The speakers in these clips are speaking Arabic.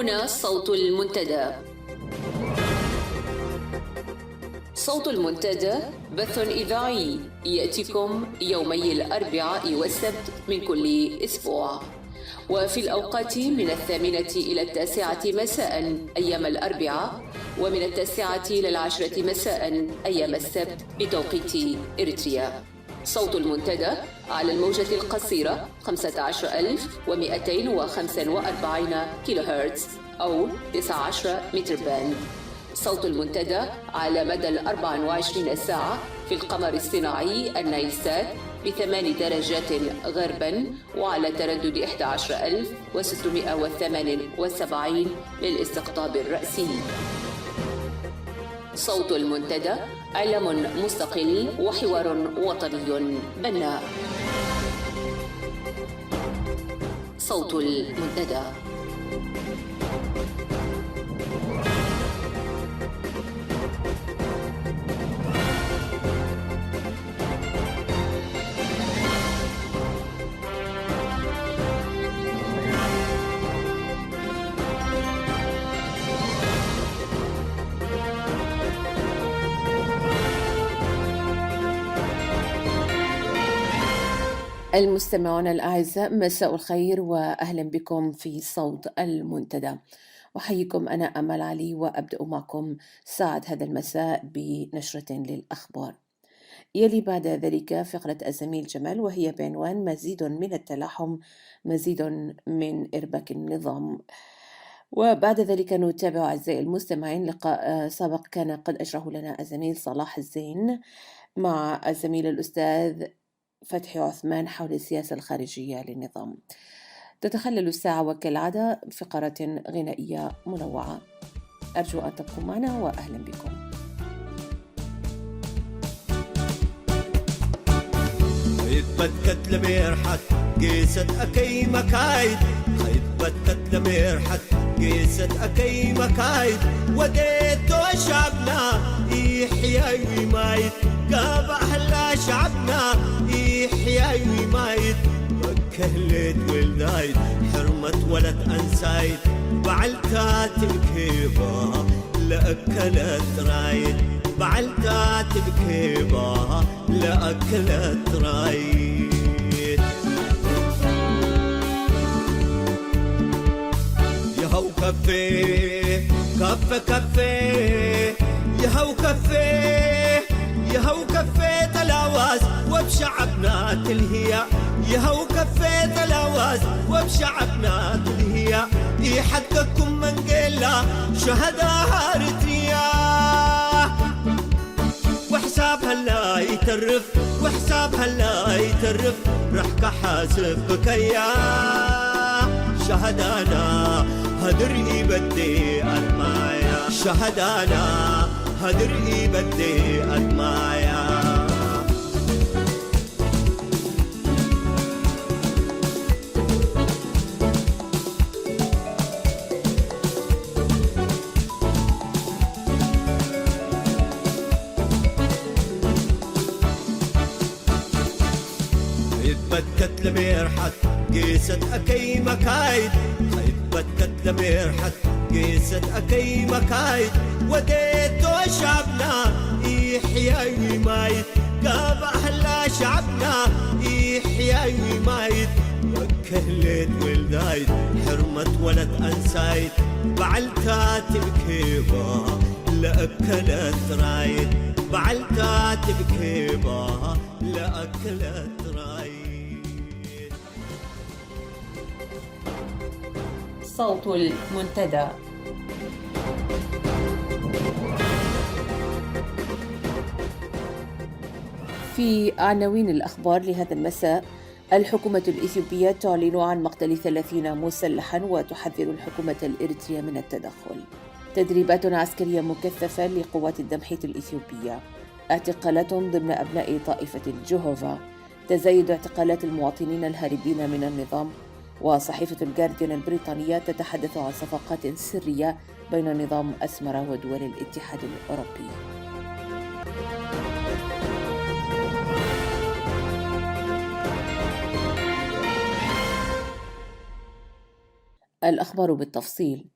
هنا صوت المنتدى. صوت المنتدى بث إذاعي يأتيكم يومي الأربعاء والسبت من كل أسبوع، وفي الأوقات من 8 إلى 9 مساء أيام الأربعاء، ومن 9 إلى 10 مساء أيام السبت بتوقيت إريتريا. صوت المنتدى على الموجة القصيرة 15245 كيلو هرتز أو 19 متر باند. صوت المنتدى على مدى 24 ساعة في القمر الصناعي النايلسات ب8 درجات غربا، وعلى تردد 11678 للاستقطاب الرأسي. صوت المنتدى إعلام مستقل وحوار وطني بناء. صوت المنتدى. المستمعون الأعزاء، مساء الخير وأهلا بكم في صوت المنتدى. أحييكم، أنا أمل علي، وأبدأ معكم ساعة هذا المساء بنشرة للأخبار. يلي بعد ذلك فقرة الزميل جمال، وهي بعنوان مزيد من التلاحم، مزيد من إرباك النظام. وبعد ذلك نتابع أعزائي المستمعين لقاء سابق كان قد أجره لنا الزميل صلاح الزين مع الزميل الأستاذ فتحي عثمان حول السياسة الخارجية للنظام. تتخلل الساعة وكالعادة فقرة غنائية منوعة. أرجو أن تبقوا معنا وأهلا بكم. خيط لميرحت قيست أكي مكايد، خيط بتت لميرحت قيست أكي مكايد، وديتو شعبنا يحيا ويمايد، قاب أحلى شعبنا يحيا ويمايد، وكهلت ولدايد حرمت ولد أنسايد، بعلتات الكيبة لأكلت رايد، بعلتات الكيبة لأكلت رايد. يهو كفي كفي كفي يهو كفي يهو كفي تلاواز وبشعبنا تلهيا، يهو كفي تلاواز وبشعبنا تلهيا، يحققكم من قيلا شهداء إريتريا، وحسابها لا يترف وحسابها لا يترف، رح كحاسب بكيا شهدانا هدر يبدي المايا، شهدانا هدر يبدي المايا. بتت لميرحت قيست أكي مكايد، خيط بتت لميرحت قيست أكي مكايد، وديتو شعبنا يحيا ويمايد، قاب أحلى شعبنا يحيا ويمايد، وكهلت ولدايد حرمت ولد أنسايد، بعلتات الكيبة لأكلت رايد، بعلتات الكيبة لأكلت رايد. صوت المنتدى. في عناوين الأخبار لهذا المساء: الحكومة الإثيوبية تعلن عن مقتل 30 مسلحا وتحذر الحكومة الإريترية من التدخل. تدريبات عسكرية مكثفة لقوات الدمحيط الإثيوبية. اعتقالات ضمن أبناء طائفة الجهوفا. تزايد اعتقالات المواطنين الهاربين من النظام. وصحيفة الجارديان البريطانية تتحدث عن صفقات سرية بين نظام أسمرة ودول الاتحاد الأوروبي. الأخبار بالتفصيل.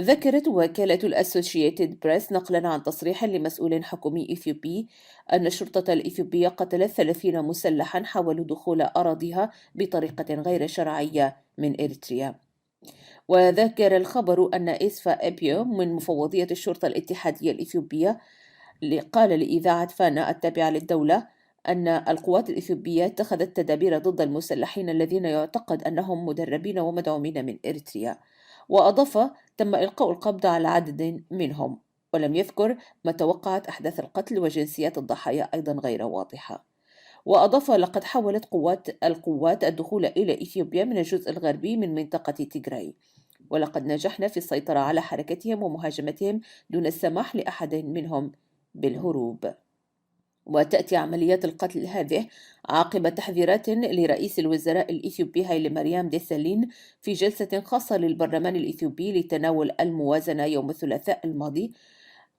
ذكرت وكالة الأسوشيتد بريس نقلا عن تصريح لمسؤول حكومي إثيوبي أن الشرطة الإثيوبية قتلت 30 مسلحا حاولوا دخول أراضيها بطريقة غير شرعية من إريتريا. وذكر الخبر أن إسفا إبيو من مفوضية الشرطة الاتحادية الإثيوبية قال لإذاعة فانا التابعة للدولة أن القوات الإثيوبية اتخذت تدابير ضد المسلحين الذين يعتقد أنهم مدربين ومدعومين من إريتريا، وأضاف: تم إلقاء القبض على عدد منهم، ولم يذكر متى وقعت أحداث القتل، وجنسيات الضحايا أيضا غير واضحة. وأضاف: لقد حاولت القوات الدخول إلى إثيوبيا من الجزء الغربي من منطقة تيغراي، ولقد نجحنا في السيطرة على حركتهم ومهاجمتهم دون السماح لأحد منهم بالهروب. وتأتي عمليات القتل هذه عقب تحذيرات لرئيس الوزراء الإثيوبي هايلي مريم ديسالين في جلسة خاصة للبرلمان الإثيوبي لتناول الموازنة يوم الثلاثاء الماضي.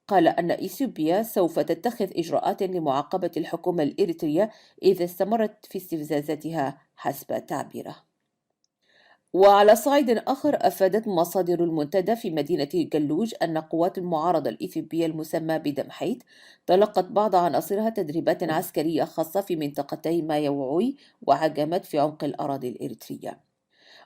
قال أن إثيوبيا سوف تتخذ إجراءات لمعاقبة الحكومة الإريترية إذا استمرت في استفزازاتها حسب تعبيره. وعلى صعيد آخر، أفادت مصادر المنتدى في مدينة جلوج أن قوات المعارضة الإثيوبية المسمى بدمحيت تلقت بعض عناصرها تدريبات عسكرية خاصة في منطقتي مايا وعوي وعجمت في عمق الأراضي الإريترية.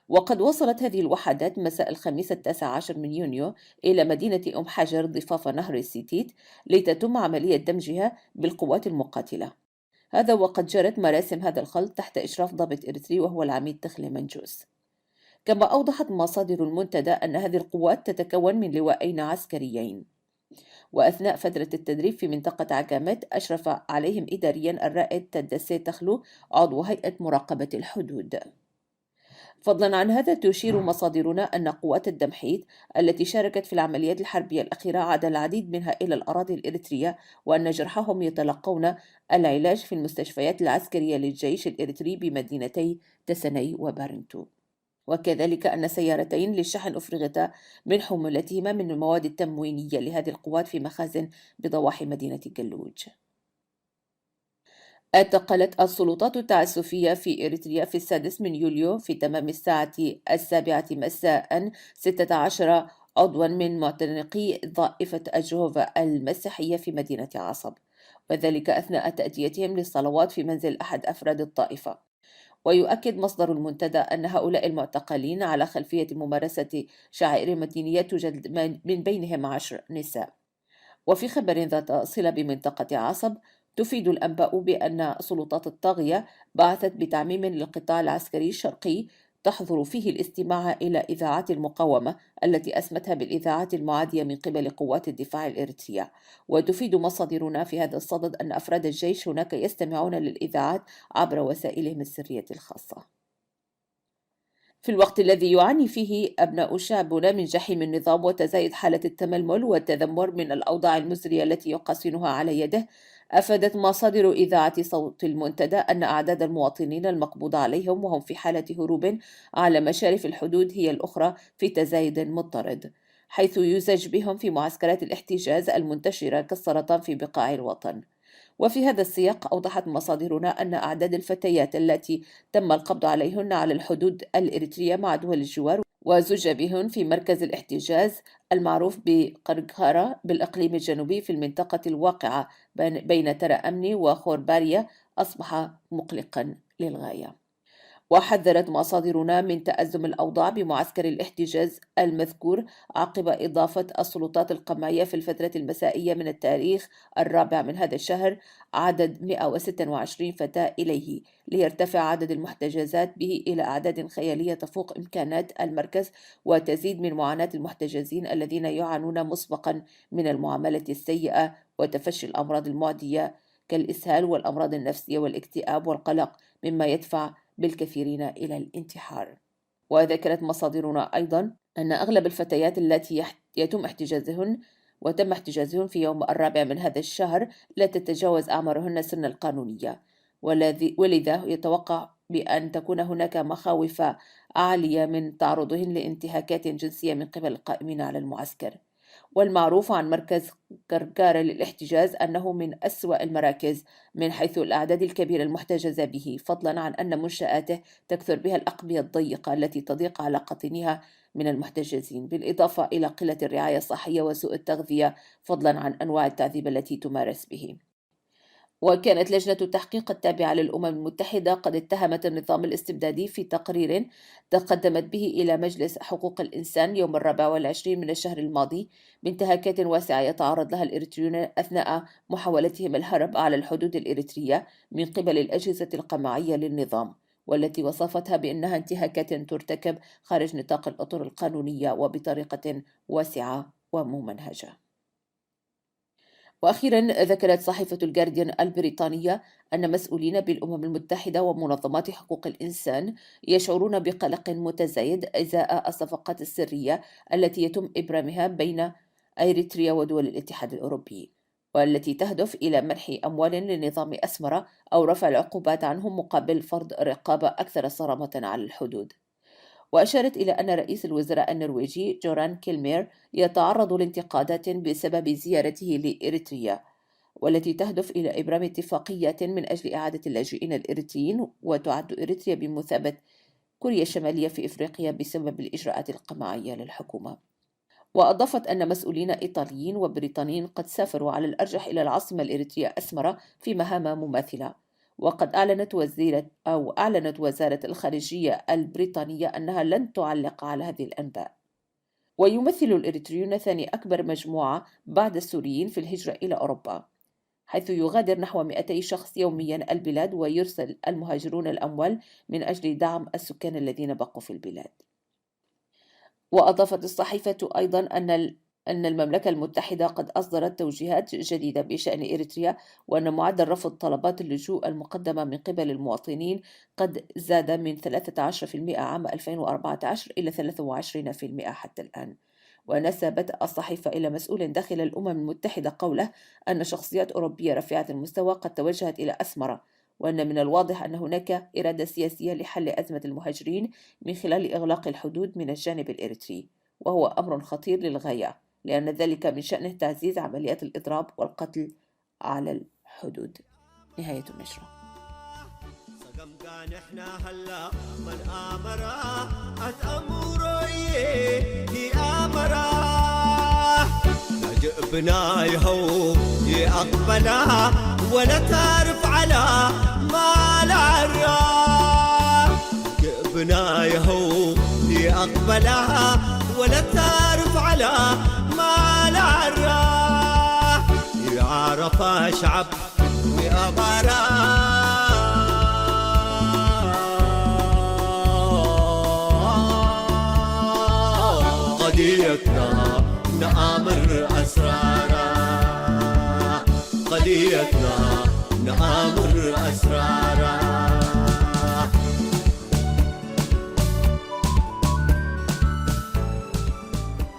وقد وصلت هذه الوحدات مساء الخميس 19 من يونيو إلى مدينة أم حجر ضفاف نهر السيتيت لتتم عملية دمجها بالقوات المقاتلة. هذا وقد جرت مراسم هذا الخلط تحت إشراف ضابط إريتري وهو العميد تخلي منجوس. كما أوضحت مصادر المنتدى أن هذه القوات تتكون من لواءين عسكريين. وأثناء فترة التدريب في منطقة عجامات أشرف عليهم إداريا الرائد تدسي تخلو عضو هيئة مراقبة الحدود. فضلا عن هذا، تشير مصادرنا أن قوات الدمحيت التي شاركت في العمليات الحربية الأخيرة عاد العديد منها إلى الأراضي الإريترية، وأن جرحاهم يتلقون العلاج في المستشفيات العسكرية للجيش الإريتري بمدينتي تسني وبارنتو. وكذلك أن سيارتين للشحن أفرغتا من حمولتهما من المواد التموينية لهذه القوات في مخازن بضواحي مدينة جلوج. اعتقلت السلطات التعسفية في إريتريا في 6 من يوليو في تمام الساعة 7 مساء 16 عضوا من معتنقي طائفة الجهوفا المسيحية في مدينة عصب، وذلك أثناء تأديتهم للصلوات في منزل أحد أفراد الطائفة. ويؤكد مصدر المنتدى أن هؤلاء المعتقلين على خلفية ممارسة شعائر مدينية توجد من بينهم 10 نساء. وفي خبر ذات صلة بمنطقة عصب، تفيد الأنباء بأن سلطات الطاغية بعثت بتعميم للقطاع العسكري الشرقي تحظر فيه الاستماع إلى إذاعات المقاومة التي أسمتها بالإذاعات المعادية من قبل قوات الدفاع الإريترية. وتفيد مصادرنا في هذا الصدد أن أفراد الجيش هناك يستمعون للإذاعات عبر وسائلهم السرية الخاصة. في الوقت الذي يعاني فيه أبناء شعبنا من جحيم النظام وتزايد حالة التململ والتذمر من الأوضاع المزرية التي يقاسنها على يده، أفادت مصادر إذاعة صوت المنتدى أن أعداد المواطنين المقبوض عليهم وهم في حالة هروب على مشارف الحدود هي الأخرى في تزايد مضطرد، حيث يزج بهم في معسكرات الاحتجاز المنتشرة كالسرطان في بقاع الوطن. وفي هذا السياق أوضحت مصادرنا أن أعداد الفتيات التي تم القبض عليهن على الحدود الإريترية مع دول الجوار وزج بهن في مركز الاحتجاز المعروف بقرقارة بالإقليم الجنوبي في المنطقة الواقعة بين ترى أمني وخورباريا أصبح مقلقا للغاية. وحذرت مصادرنا من تأزم الأوضاع بمعسكر الاحتجاز المذكور عقب إضافة السلطات القمعية في الفترة المسائية من التاريخ 4 من هذا الشهر عدد 126 فتاة إليه، ليرتفع عدد المحتجزات به إلى أعداد خيالية تفوق إمكانات المركز، وتزيد من معاناة المحتجزين الذين يعانون مسبقا من المعاملة السيئة وتفشي الأمراض المعدية كالإسهال والأمراض النفسية والاكتئاب والقلق، مما يدفع بالكثيرين إلى الانتحار. وذكرت مصادرنا أيضا أن أغلب الفتيات التي يتم وتم احتجازهن في يوم 4 من هذا الشهر لا تتجاوز أعمارهن سن القانونية، ولذا يتوقع بأن تكون هناك مخاوف عالية من تعرضهن لانتهاكات جنسية من قبل القائمين على المعسكر. والمعروف عن مركز كركارة للاحتجاز أنه من أسوأ المراكز من حيث الأعداد الكبيرة المحتجز به، فضلا عن أن منشآته تكثر بها الأقبية الضيقة التي تضيق على قاطنيها من المحتجزين، بالإضافة إلى قلة الرعاية الصحية وسوء التغذية، فضلا عن أنواع التعذيب التي تمارس به. وكانت لجنة التحقيق التابعة للأمم المتحدة قد اتهمت النظام الاستبدادي في تقرير تقدمت به إلى مجلس حقوق الإنسان يوم 24 من الشهر الماضي بانتهاكات واسعة يتعرض لها الإريتريون أثناء محاولتهم الهرب على الحدود الإريترية من قبل الأجهزة القمعية للنظام، والتي وصفتها بأنها انتهاكات ترتكب خارج نطاق الأطر القانونية وبطريقة واسعة وممنهجة. وأخيرا ذكرت صحيفة الجارديان البريطانية أن مسؤولين بالأمم المتحدة ومنظمات حقوق الإنسان يشعرون بقلق متزايد إزاء الصفقات السرية التي يتم إبرامها بين إريتريا ودول الاتحاد الأوروبي، والتي تهدف إلى منح أموال لنظام أسمرة أو رفع العقوبات عنهم مقابل فرض رقابة أكثر صرامة على الحدود. وأشارت إلى أن رئيس الوزراء النرويجي جوران كيلمير يتعرض لانتقادات بسبب زيارته لإريتريا، والتي تهدف إلى إبرام اتفاقية من أجل إعادة اللاجئين الإريتريين، وتعد إريتريا بمثابة كوريا الشمالية في إفريقيا بسبب الإجراءات القمعية للحكومة. وأضافت أن مسؤولين إيطاليين وبريطانيين قد سافروا على الأرجح إلى العاصمة الإريترية أسمرة في مهام مماثلة. وقد أعلنت وزارة الخارجية البريطانية أنها لن تعلق على هذه الأنباء. ويمثل الإريتريون ثاني أكبر مجموعة بعد السوريين في الهجرة إلى أوروبا، حيث يغادر نحو 200 شخص يوميا البلاد، ويرسل المهاجرون الأموال من أجل دعم السكان الذين بقوا في البلاد. وأضافت الصحيفة أيضا أن المملكة المتحدة قد أصدرت توجيهات جديدة بشأن إريتريا، وأن معدل رفض طلبات اللجوء المقدمة من قبل المواطنين قد زاد من 13% عام 2014 إلى 23% حتى الآن. ونسبت الصحيفة إلى مسؤول داخل الأمم المتحدة قوله أن شخصيات أوروبية رفيعة المستوى قد توجهت إلى أسمرة، وأن من الواضح أن هناك إرادة سياسية لحل أزمة المهاجرين من خلال إغلاق الحدود من الجانب الإريتري، وهو أمر خطير للغاية، لأن ذلك من شأنه تعزيز عمليات الإضراب والقتل على الحدود. نهاية النشرة. جئبنا يهو يقبلها ولا تعرف على ما العراف. جئبنا يهو يقبلها ولا تعرف على ما العراف. يعرف شعب وأمارة قضيتنا نآمر أسرارا. قضيتنا نآمر أسرارا.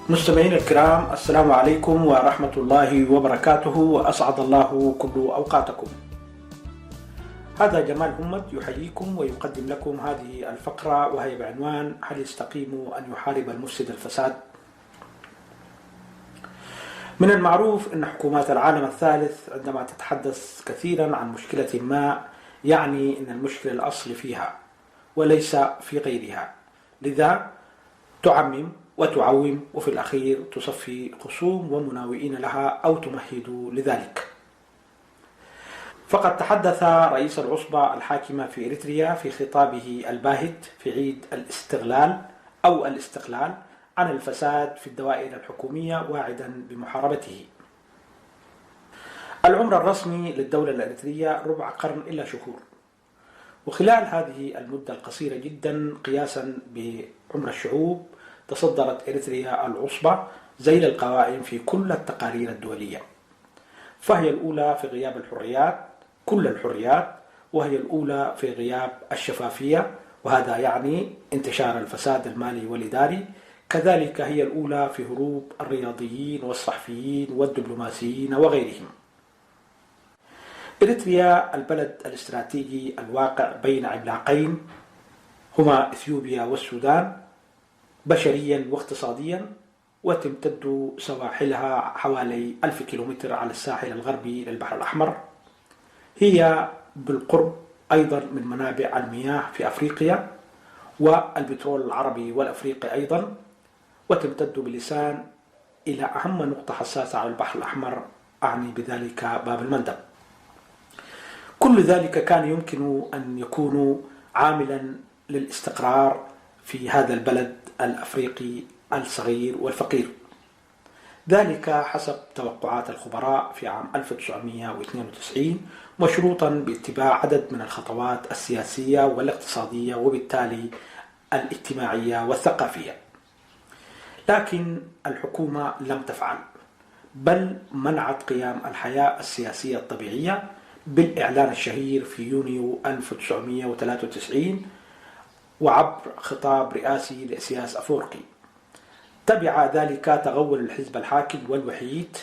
مستمعين الكرام، السلام عليكم ورحمة الله وبركاته، وأسعد الله كل أوقاتكم. هذا جمال همد يحييكم ويقدم لكم هذه الفقرة، وهي بعنوان: هل يستقيم أن يحارب المفسد الفساد؟ من المعروف أن حكومات العالم الثالث عندما تتحدث كثيرا عن مشكلة ما يعني أن المشكلة الأصل فيها وليس في غيرها، لذا تعمم وتعوم، وفي الأخير تصفي خصوم ومناوئين لها أو تمهد لذلك. فقد تحدث رئيس العصبة الحاكمة في إريتريا في خطابه الباهت في عيد الاستغلال أو الاستقلال عن الفساد في الدوائر الحكومية، واعدا بمحاربته. العمر الرسمي للدولة الإريترية ربع قرن إلا شهور، وخلال هذه المدة القصيرة جدا قياسا بعمر الشعوب تصدرت إريتريا العصبة ذيل القوائم في كل التقارير الدولية، فهي الأولى في غياب الحريات، كل الحريات، وهي الأولى في غياب الشفافية، وهذا يعني انتشار الفساد المالي والإداري. كذلك هي الأولى في هروب الرياضيين والصحفيين والدبلوماسيين وغيرهم. إريتريا البلد الاستراتيجي الواقع بين عملاقين هما إثيوبيا والسودان، بشريا واقتصاديا، وتمتد سواحلها حوالي 1000 كيلومتر على الساحل الغربي للبحر الأحمر. هي بالقرب أيضا من منابع المياه في أفريقيا والبترول العربي والأفريقي أيضا، وتمتد بلسان إلى أهم نقطة حساسة على البحر الأحمر، أعني بذلك باب المندب. كل ذلك كان يمكن أن يكون عاملا للاستقرار في هذا البلد الأفريقي الصغير والفقير، ذلك حسب توقعات الخبراء في عام 1992، مشروطا باتباع عدد من الخطوات السياسية والاقتصادية وبالتالي الاجتماعية والثقافية. لكن الحكومة لم تفعل، بل منعت قيام الحياة السياسية الطبيعية بالإعلان الشهير في يونيو 1993 وعبر خطاب رئاسي لإسياس أفورقي. تبع ذلك تغول الحزب الحاكم والوحيد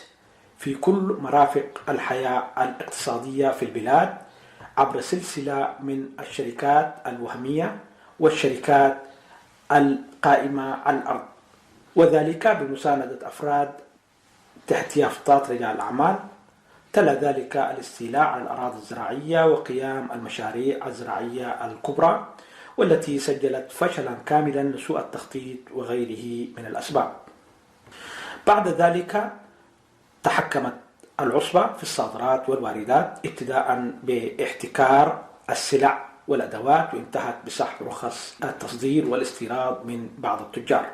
في كل مرافق الحياة الاقتصادية في البلاد عبر سلسلة من الشركات الوهمية والشركات القائمة على الأرض، وذلك بمساندة أفراد تحت يافطات رجال الأعمال. تلا ذلك الاستيلاء على الأراضي الزراعية وقيام المشاريع الزراعية الكبرى، والتي سجلت فشلا كاملا لسوء التخطيط وغيره من الأسباب. بعد ذلك تحكمت العصبة في الصادرات والواردات، ابتداء باحتكار السلع والأدوات، وانتهت بسحب رخص التصدير والاستيراد من بعض التجار.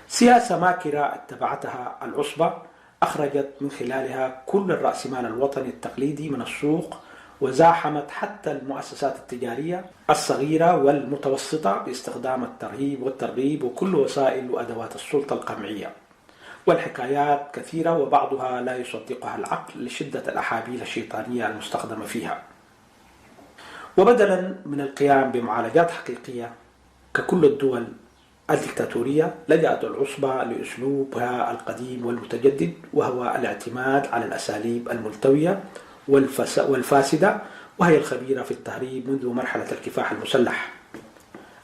سياسة ماكرة اتبعتها العصبة أخرجت من خلالها كل الرأسمال الوطني التقليدي من السوق، وزاحمت حتى المؤسسات التجارية الصغيرة والمتوسطة باستخدام الترهيب والترغيب وكل وسائل وأدوات السلطة القمعية. والحكايات كثيرة وبعضها لا يصدقها العقل لشدة الأحابيل الشيطانية المستخدمة فيها. وبدلا من القيام بمعالجات حقيقية ككل الدول الدكتاتورية، لجأت العصبة لأسلوبها القديم والمتجدد، وهو الاعتماد على الأساليب الملتوية والفاسدة، وهي الخبيرة في التهريب منذ مرحلة الكفاح المسلح،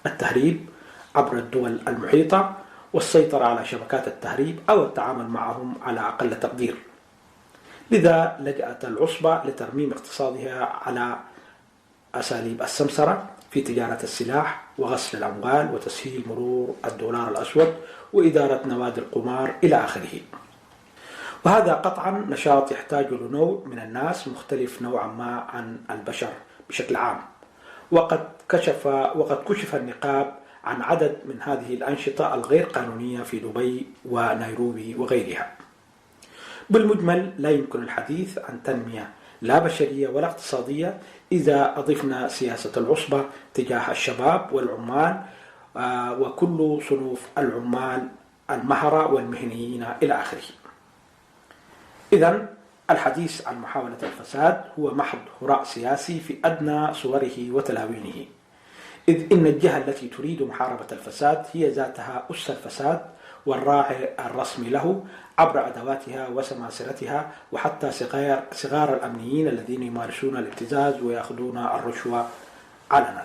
التهريب عبر الدول المحيطة والسيطرة على شبكات التهريب أو التعامل معهم على أقل تقدير. لذا لجأت العصبة لترميم اقتصادها على أساليب السمسرة في تجارة السلاح وغسل الأموال وتسهيل مرور الدولار الأسود وإدارة نوادي القمار إلى آخره. وهذا قطعا نشاط يحتاج لنوع من الناس مختلف نوعا ما عن البشر بشكل عام، وقد كشف النقاب عن عدد من هذه الأنشطة الغير قانونية في دبي ونيروبي وغيرها. بالمجمل لا يمكن الحديث عن تنمية لا بشرية ولا اقتصادية إذا أضفنا سياسة العصبة تجاه الشباب والعمال وكل صنوف العمال المهرة والمهنيين إلى آخره. إذن الحديث عن محاولة الفساد هو محض هراء سياسي في أدنى صوره وتلاوينه، إذ إن الجهة التي تريد محاربة الفساد هي ذاتها أس الفساد والراعي الرسمي له عبر أدواتها وسماسرتها وحتى صغار الأمنيين الذين يمارسون الابتزاز ويأخذون الرشوة علنا.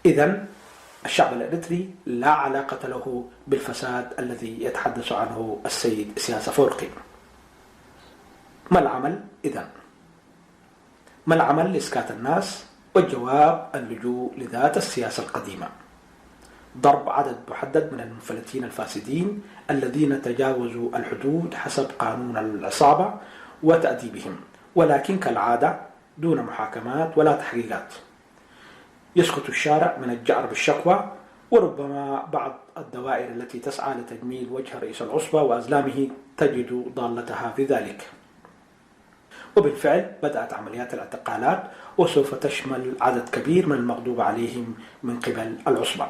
إذن الشعب الإريتري لا علاقة له بالفساد الذي يتحدث عنه السيد إسياس أفورقي. ما العمل إذن؟ ما العمل لإسكات الناس؟ والجواب اللجوء لذات السياسة القديمة، ضرب عدد محدد من المنفلتين الفاسدين الذين تجاوزوا الحدود حسب قانون العصابة وتأديبهم، ولكن كالعادة دون محاكمات ولا تحقيقات. يسكت الشارع من الجأر بالشكوى، وربما بعض الدوائر التي تسعى لتجميل وجه رئيس العصبة وأزلامه تجد ضالتها في ذلك. وبالفعل بدأت عمليات الاعتقالات، وسوف تشمل عدد كبير من المغضوب عليهم من قبل العصبة.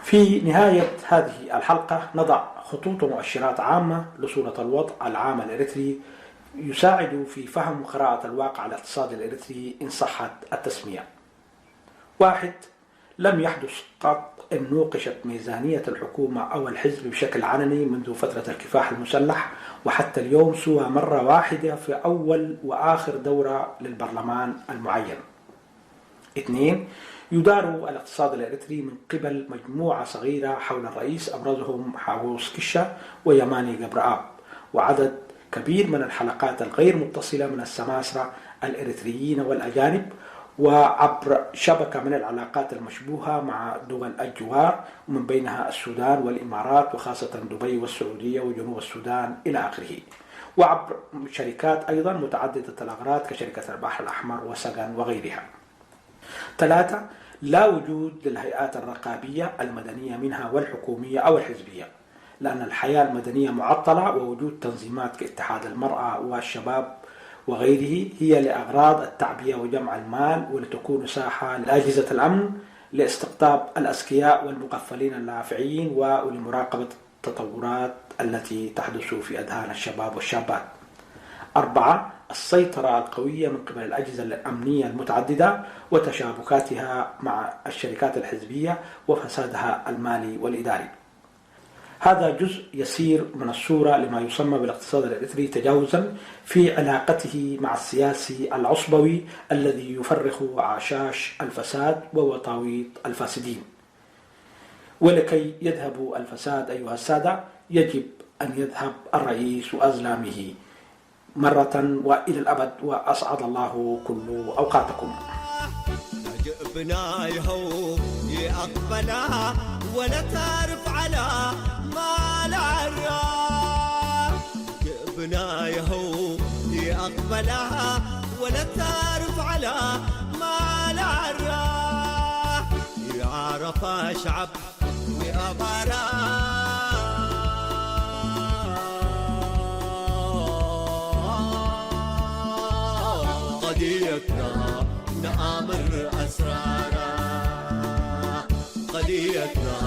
في نهاية هذه الحلقة نضع خطوط ومؤشرات عامة لصورة الوضع العام الإريتري يساعد في فهم وقراءة الواقع الاقتصادي الإريتري إن صحت التسمية. 1. لم يحدث قط أن نوقشت ميزانية الحكومة أو الحزب بشكل علني منذ فترة الكفاح المسلح وحتى اليوم سوى مرة واحدة في أول وآخر دورة للبرلمان المعين. 2. يدار الاقتصاد الإريتري من قبل مجموعة صغيرة حول الرئيس أبرزهم حاغوس كشة ويماني قبرآب، وعدد كبير من الحلقات الغير متصلة من السماسرة الإريتريين والأجانب، وعبر شبكة من العلاقات المشبوهة مع دول الجوار ومن بينها السودان والإمارات وخاصة دبي والسعودية وجنوب السودان إلى آخره، وعبر شركات أيضا متعددة الأغراض كشركة البحر الأحمر وسجن وغيرها. 3. لا وجود للهيئات الرقابية المدنية منها والحكومية أو الحزبية، لأن الحياة المدنية معطلة، ووجود تنظيمات كاتحاد المرأة والشباب وغيره هي لأغراض التعبئة وجمع المال، ولتكون ساحة لأجهزة الأمن لاستقطاب الأذكياء والمغفلين اللافعين ولمراقبة التطورات التي تحدث في أذهان الشباب والشابات. 4. السيطرة القوية من قبل الأجهزة الأمنية المتعددة وتشابكاتها مع الشركات الحزبية وفسادها المالي والإداري. هذا جزء يسير من الصورة لما يسمى بالاقتصاد الإريتري تجاوزا في علاقته مع السياسي العصبوي الذي يفرخ عشاش الفساد ووطاويط الفاسدين. ولكي يذهب الفساد أيها السادة يجب أن يذهب الرئيس وأزلامه مرة وإلى الأبد، وأسعد الله كل أوقاتكم. جئبنا يهو يقبلها ولا تعرف على ما العراف، جئبنا يهو يقبلها ولا تعرف على ما العراف، يعرف شعب وأبارا قضيتنا نآمر أسرارا، قضيتنا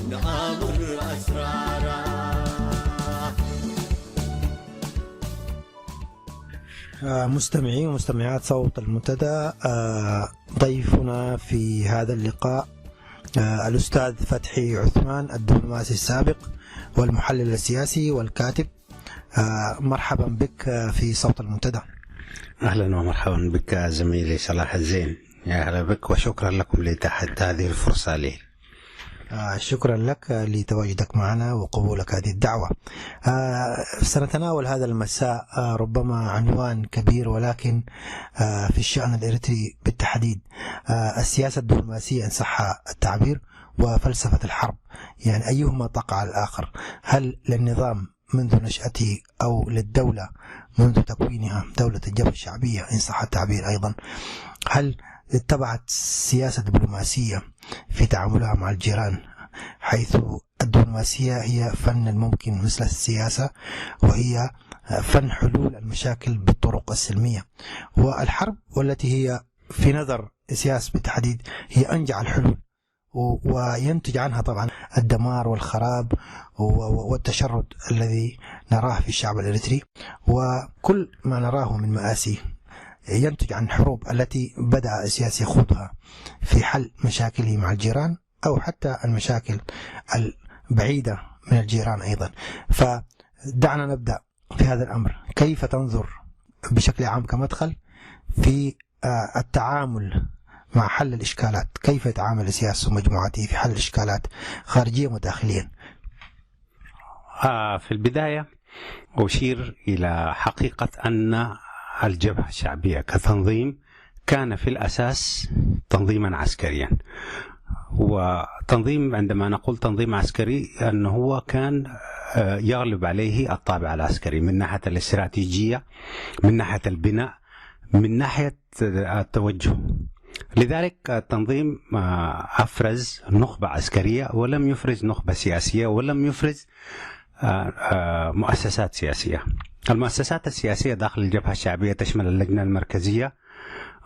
نآمر أسرارا. مستمعي ومستمعات صوت المنتدى، ضيفنا في هذا اللقاء الأستاذ فتحي عثمان، الدبلوماسي السابق والمحلل السياسي والكاتب. مرحبا بك في صوت المنتدى. أهلا ومرحبا بك زميلي صلاح الزين، يا أهلا بك وشكرا لكم لإتاحة هذه الفرصة لي. شكرا لك لتواجدك معنا وقبولك هذه الدعوة. سنتناول هذا المساء ربما عنوان كبير، ولكن في الشأن الإريتري بالتحديد، السياسة الدبلوماسية إن صح التعبير وفلسفة الحرب، يعني أيهما تقع على الآخر؟ هل للنظام منذ نشأته أو للدولة منذ تكوينها دولة الجبهة الشعبية إن صح التعبير أيضا؟ هل اتبعت سياسة دبلوماسية في تعاملها مع الجيران، حيث الدبلوماسية هي فن الممكن مثل السياسة، وهي فن حلول المشاكل بالطرق السلمية، والحرب والتي هي في نظر السياسة بالتحديد هي أنجع الحلول، وينتج عنها طبعا الدمار والخراب والتشرد الذي نراه في الشعب الإريتري، وكل ما نراه من مآسي ينتج عن الحروب التي بدأ السياسي يخوضها في حل مشاكله مع الجيران أو حتى المشاكل البعيدة من الجيران أيضا. فدعنا نبدأ في هذا الأمر. كيف تنظر بشكل عام كمدخل في التعامل مع حل الإشكالات؟ كيف يتعامل السياسي ومجموعته في حل الإشكالات خارجيا وداخليا؟ في البداية أشير إلى حقيقة أن الجبهة الشعبية كتنظيم كان في الأساس تنظيما عسكريا، وتنظيم عندما نقول تنظيم عسكري أنه هو كان يغلب عليه الطابع العسكري من ناحية الاستراتيجية، من ناحية البناء، من ناحية التوجه. لذلك التنظيم أفرز نخبة عسكرية ولم يفرز نخبة سياسية ولم يفرز مؤسسات سياسية. المؤسسات السياسية داخل الجبهة الشعبية تشمل اللجنة المركزية،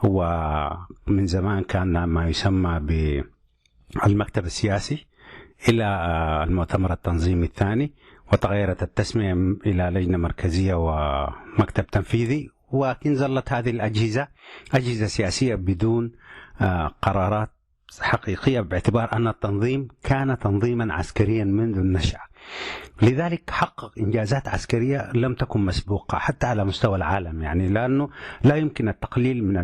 ومن زمان كان ما يسمى بالمكتب السياسي، إلى المؤتمر التنظيمي الثاني، وتغيرت التسمية إلى لجنة مركزية ومكتب تنفيذي، ولكن ظلت هذه الأجهزة أجهزة سياسية بدون قرارات حقيقية، باعتبار أن التنظيم كان تنظيما عسكريا منذ النشأة. لذلك حقق إنجازات عسكرية لم تكن مسبوقة حتى على مستوى العالم، يعني لأنه لا يمكن التقليل من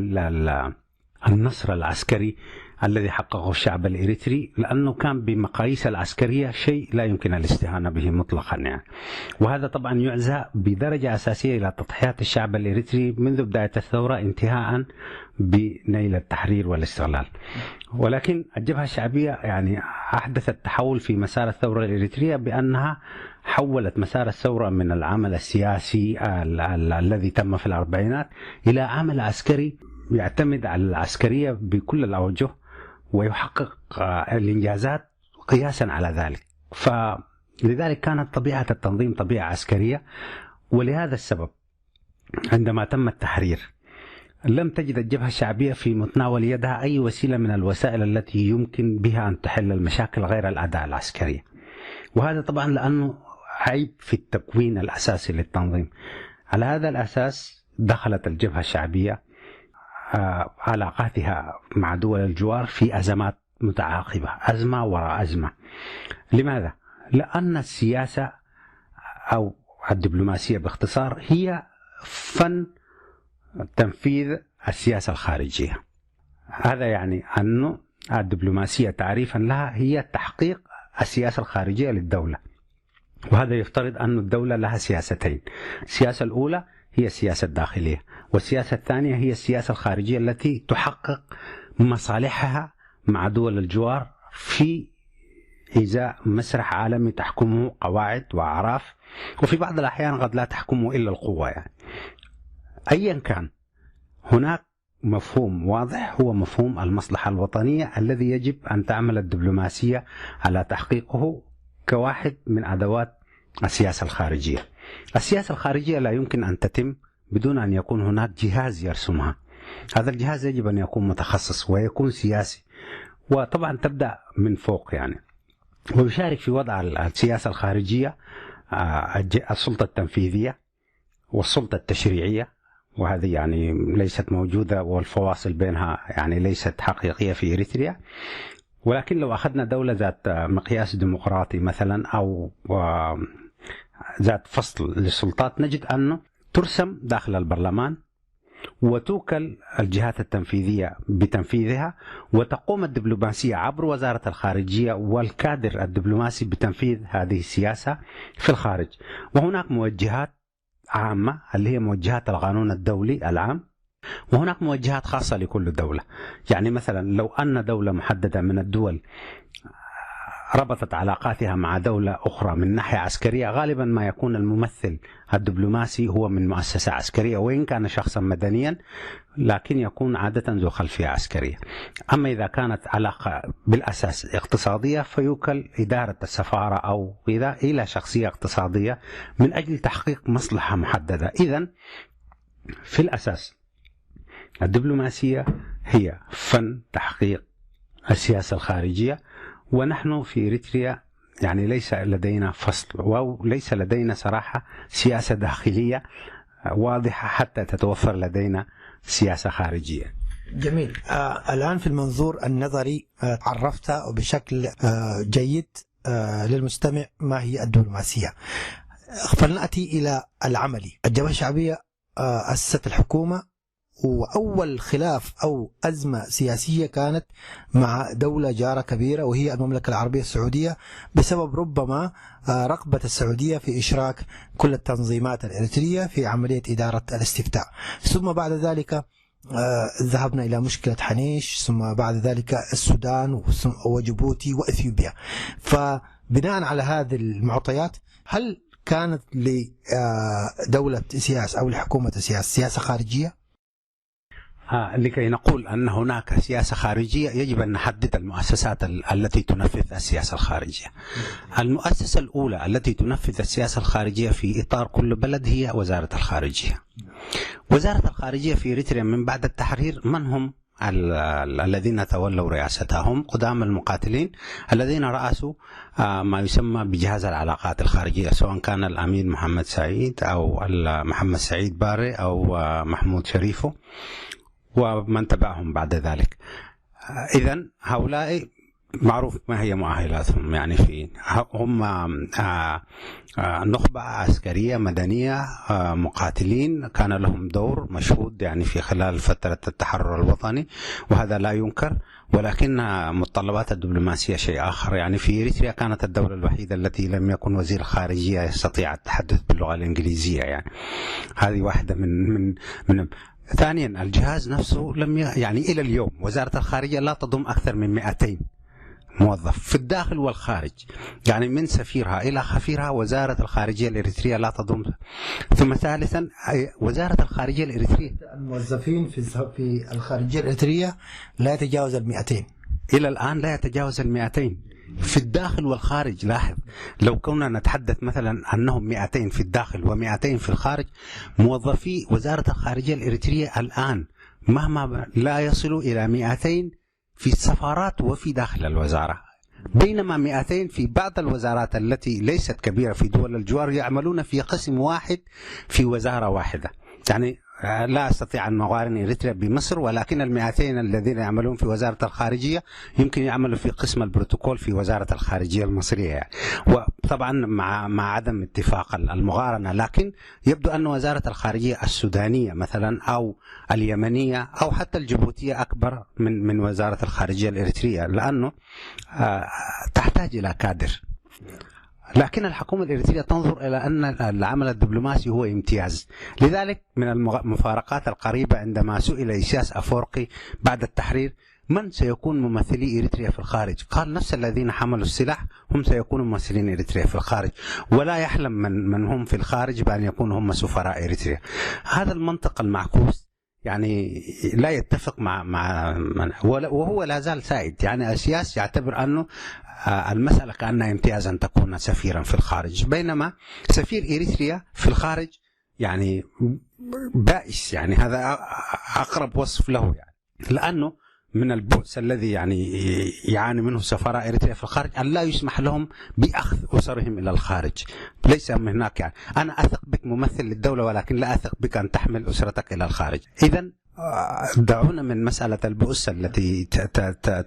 النصر العسكري الذي حققه الشعب الإريتري، لأنه كان بمقاييس العسكرية شيء لا يمكن الاستهانة به مطلقا يعني. وهذا طبعا يعزى بدرجة أساسية إلى تضحيات الشعب الإريتري منذ بداية الثورة انتهاء بنيل التحرير والاستقلال. ولكن الجبهة الشعبية يعني أحدثت تحول في مسار الثورة الإريترية بأنها حولت مسار الثورة من العمل السياسي الذي تم في الأربعينات إلى عمل عسكري يعتمد على العسكرية بكل الأوجه ويحقق الإنجازات قياسا على ذلك. فلذلك كانت طبيعة التنظيم طبيعة عسكرية. ولهذا السبب عندما تم التحرير لم تجد الجبهة الشعبية في متناول يدها أي وسيلة من الوسائل التي يمكن بها أن تحل المشاكل غير الأداء العسكري. وهذا طبعا لأنه عيب في التكوين الأساسي للتنظيم. على هذا الأساس دخلت الجبهة الشعبية علاقاتها مع دول الجوار في أزمات متعاقبة، أزمة وراء أزمة. لماذا؟ لأن السياسة أو الدبلوماسية باختصار هي فن تنفيذ السياسة الخارجية. هذا يعني أن الدبلوماسية تعريفا لها هي تحقيق السياسة الخارجية للدولة. وهذا يفترض أن الدولة لها سياستين، السياسة الأولى هي السياسة الداخلية، والسياسة الثانية هي السياسة الخارجية التي تحقق مصالحها مع دول الجوار في إزاء مسرح عالمي تحكمه قواعد وأعراف، وفي بعض الأحيان قد لا تحكمه إلا القوة يعني. أيا كان هناك مفهوم واضح هو مفهوم المصلحة الوطنية الذي يجب أن تعمل الدبلوماسية على تحقيقه كواحد من أدوات السياسة الخارجية. السياسة الخارجية لا يمكن أن تتم بدون أن يكون هناك جهاز يرسمها. هذا الجهاز يجب أن يكون متخصص ويكون سياسي، وطبعا تبدأ من فوق يعني. ويشارك في وضع السياسة الخارجية السلطة التنفيذية والسلطة التشريعية، وهذه يعني ليست موجودة والفواصل بينها يعني ليست حقيقية في إريتريا. ولكن لو أخذنا دولة ذات مقياس ديمقراطي مثلا أو ذات فصل للسلطات، نجد أنه ترسم داخل البرلمان وتوكل الجهات التنفيذية بتنفيذها، وتقوم الدبلوماسية عبر وزارة الخارجية والكادر الدبلوماسي بتنفيذ هذه السياسة في الخارج. وهناك موجهات عامة اللي هي موجهات القانون الدولي العام، وهناك موجهات خاصة لكل دولة. يعني مثلا لو أن دولة محددة من الدول ربطت علاقاتها مع دولة أخرى من ناحية عسكرية، غالبا ما يكون الممثل الدبلوماسي هو من مؤسسة عسكرية، وإن كان شخصا مدنيا لكن يكون عادة ذو خلفية عسكرية. أما إذا كانت علاقة بالأساس اقتصادية فيوكل إدارة السفارة أو إلى شخصية اقتصادية من أجل تحقيق مصلحة محددة. إذن في الأساس الدبلوماسية هي فن تحقيق السياسة الخارجية. ونحن في إريتريا يعني ليس لدينا فصل وليس لدينا صراحة سياسة داخلية واضحة حتى تتوفر لدينا سياسة خارجية. جميل. الآن في المنظور النظري عرفت بشكل جيد للمستمع ما هي الدبلوماسية. فلنأتي إلى العملي. الجبهة الشعبية أسست الحكومة، وأول خلاف أو أزمة سياسية كانت مع دولة جارة كبيرة وهي المملكة العربية السعودية، بسبب ربما رغبة السعودية في إشراك كل التنظيمات الإريترية في عملية إدارة الاستفتاء. ثم بعد ذلك ذهبنا إلى مشكلة حنيش، ثم بعد ذلك السودان وجيبوتي وإثيوبيا. فبناء على هذه المعطيات، هل كانت لدولة سياس أو لحكومة سياسة خارجية؟ لكي نقول أن هناك سياسة خارجية يجب أن نحدد المؤسسات التي تنفذ السياسة الخارجية. المؤسسة الأولى التي تنفذ السياسة الخارجية في إطار كل بلد هي وزارة الخارجية. وزارة الخارجية في إريتريا من بعد التحرير من هم الذين تولوا رئاستها؟ هم قدام المقاتلين الذين رأسوا ما يسمى بجهاز العلاقات الخارجية، سواء كان الأمين محمد سعيد أو محمد سعيد باري أو محمود شريفه ومن تبعهم بعد ذلك. إذن هؤلاء معروف ما هي مؤهلاتهم، يعني في هم نخبة عسكرية مدنية مقاتلين كان لهم دور مشهود يعني في خلال فترة التحرر الوطني، وهذا لا ينكر، ولكن متطلبات الدبلوماسية شيء آخر. يعني في إريتريا كانت الدولة الوحيدة التي لم يكن وزير خارجية يستطيع التحدث باللغة الإنجليزية، يعني هذه واحدة من ثانيا الجهاز نفسه لم يعني إلى اليوم وزارة الخارجية لا تضم أكثر من 200 موظف في الداخل والخارج، يعني من سفيرها إلى خفيرها وزارة الخارجية الإريترية لا تضم. ثم ثالثا وزارة الخارجية الإريترية الموظفين في الخارجية الإريترية لا يتجاوز 200 إلى الآن، لا يتجاوز 200 في الداخل والخارج. لاحظ لو كنا نتحدث مثلا أنهم 200 في الداخل و200 في الخارج، موظفي وزارة الخارجية الإريترية الآن مهما لا يصلوا إلى 200 في السفارات وفي داخل الوزارة، بينما 200 في بعض الوزارات التي ليست كبيرة في دول الجوار يعملون في قسم واحد في وزارة واحدة. يعني لا أستطيع أن أقارن إريتريا بمصر، ولكن 200 الذين يعملون في وزارة الخارجية يمكن يعملوا في قسم البروتوكول في وزارة الخارجية المصرية يعني. وطبعا مع عدم اتفاق المقارنة، لكن يبدو أن وزارة الخارجية السودانية مثلا أو اليمنية أو حتى الجيبوتية أكبر من وزارة الخارجية الإريترية، لأنه تحتاج إلى كادر. لكن الحكومة الإريترية تنظر إلى أن العمل الدبلوماسي هو امتياز. لذلك من المفارقات القريبة عندما سئل إيساياس أفورقي بعد التحرير من سيكون ممثلي إريتريا في الخارج، قال نفس الذين حملوا السلاح هم سيكونوا ممثلين إريتريا في الخارج، ولا يحلم من هم في الخارج بأن يكونوا هم سفراء إريتريا. هذا المنطق المعكوس يعني لا يتفق مع وهو لا زال سائد. يعني إيساياس يعتبر أنه المسألة كأنها امتياز أن تكون سفيرا في الخارج، بينما سفير إريتريا في الخارج يعني بائس، يعني هذا أقرب وصف له، يعني لأنه من البؤس الذي يعني يعاني منه سفراء إريتريا في الخارج أن لا يسمح لهم بأخذ أسرهم إلى الخارج. ليس من هناك يعني أنا أثق بك ممثل للدولة، ولكن لا أثق بك أن تحمل أسرتك إلى الخارج. إذن دعونا من مسألة البؤس التي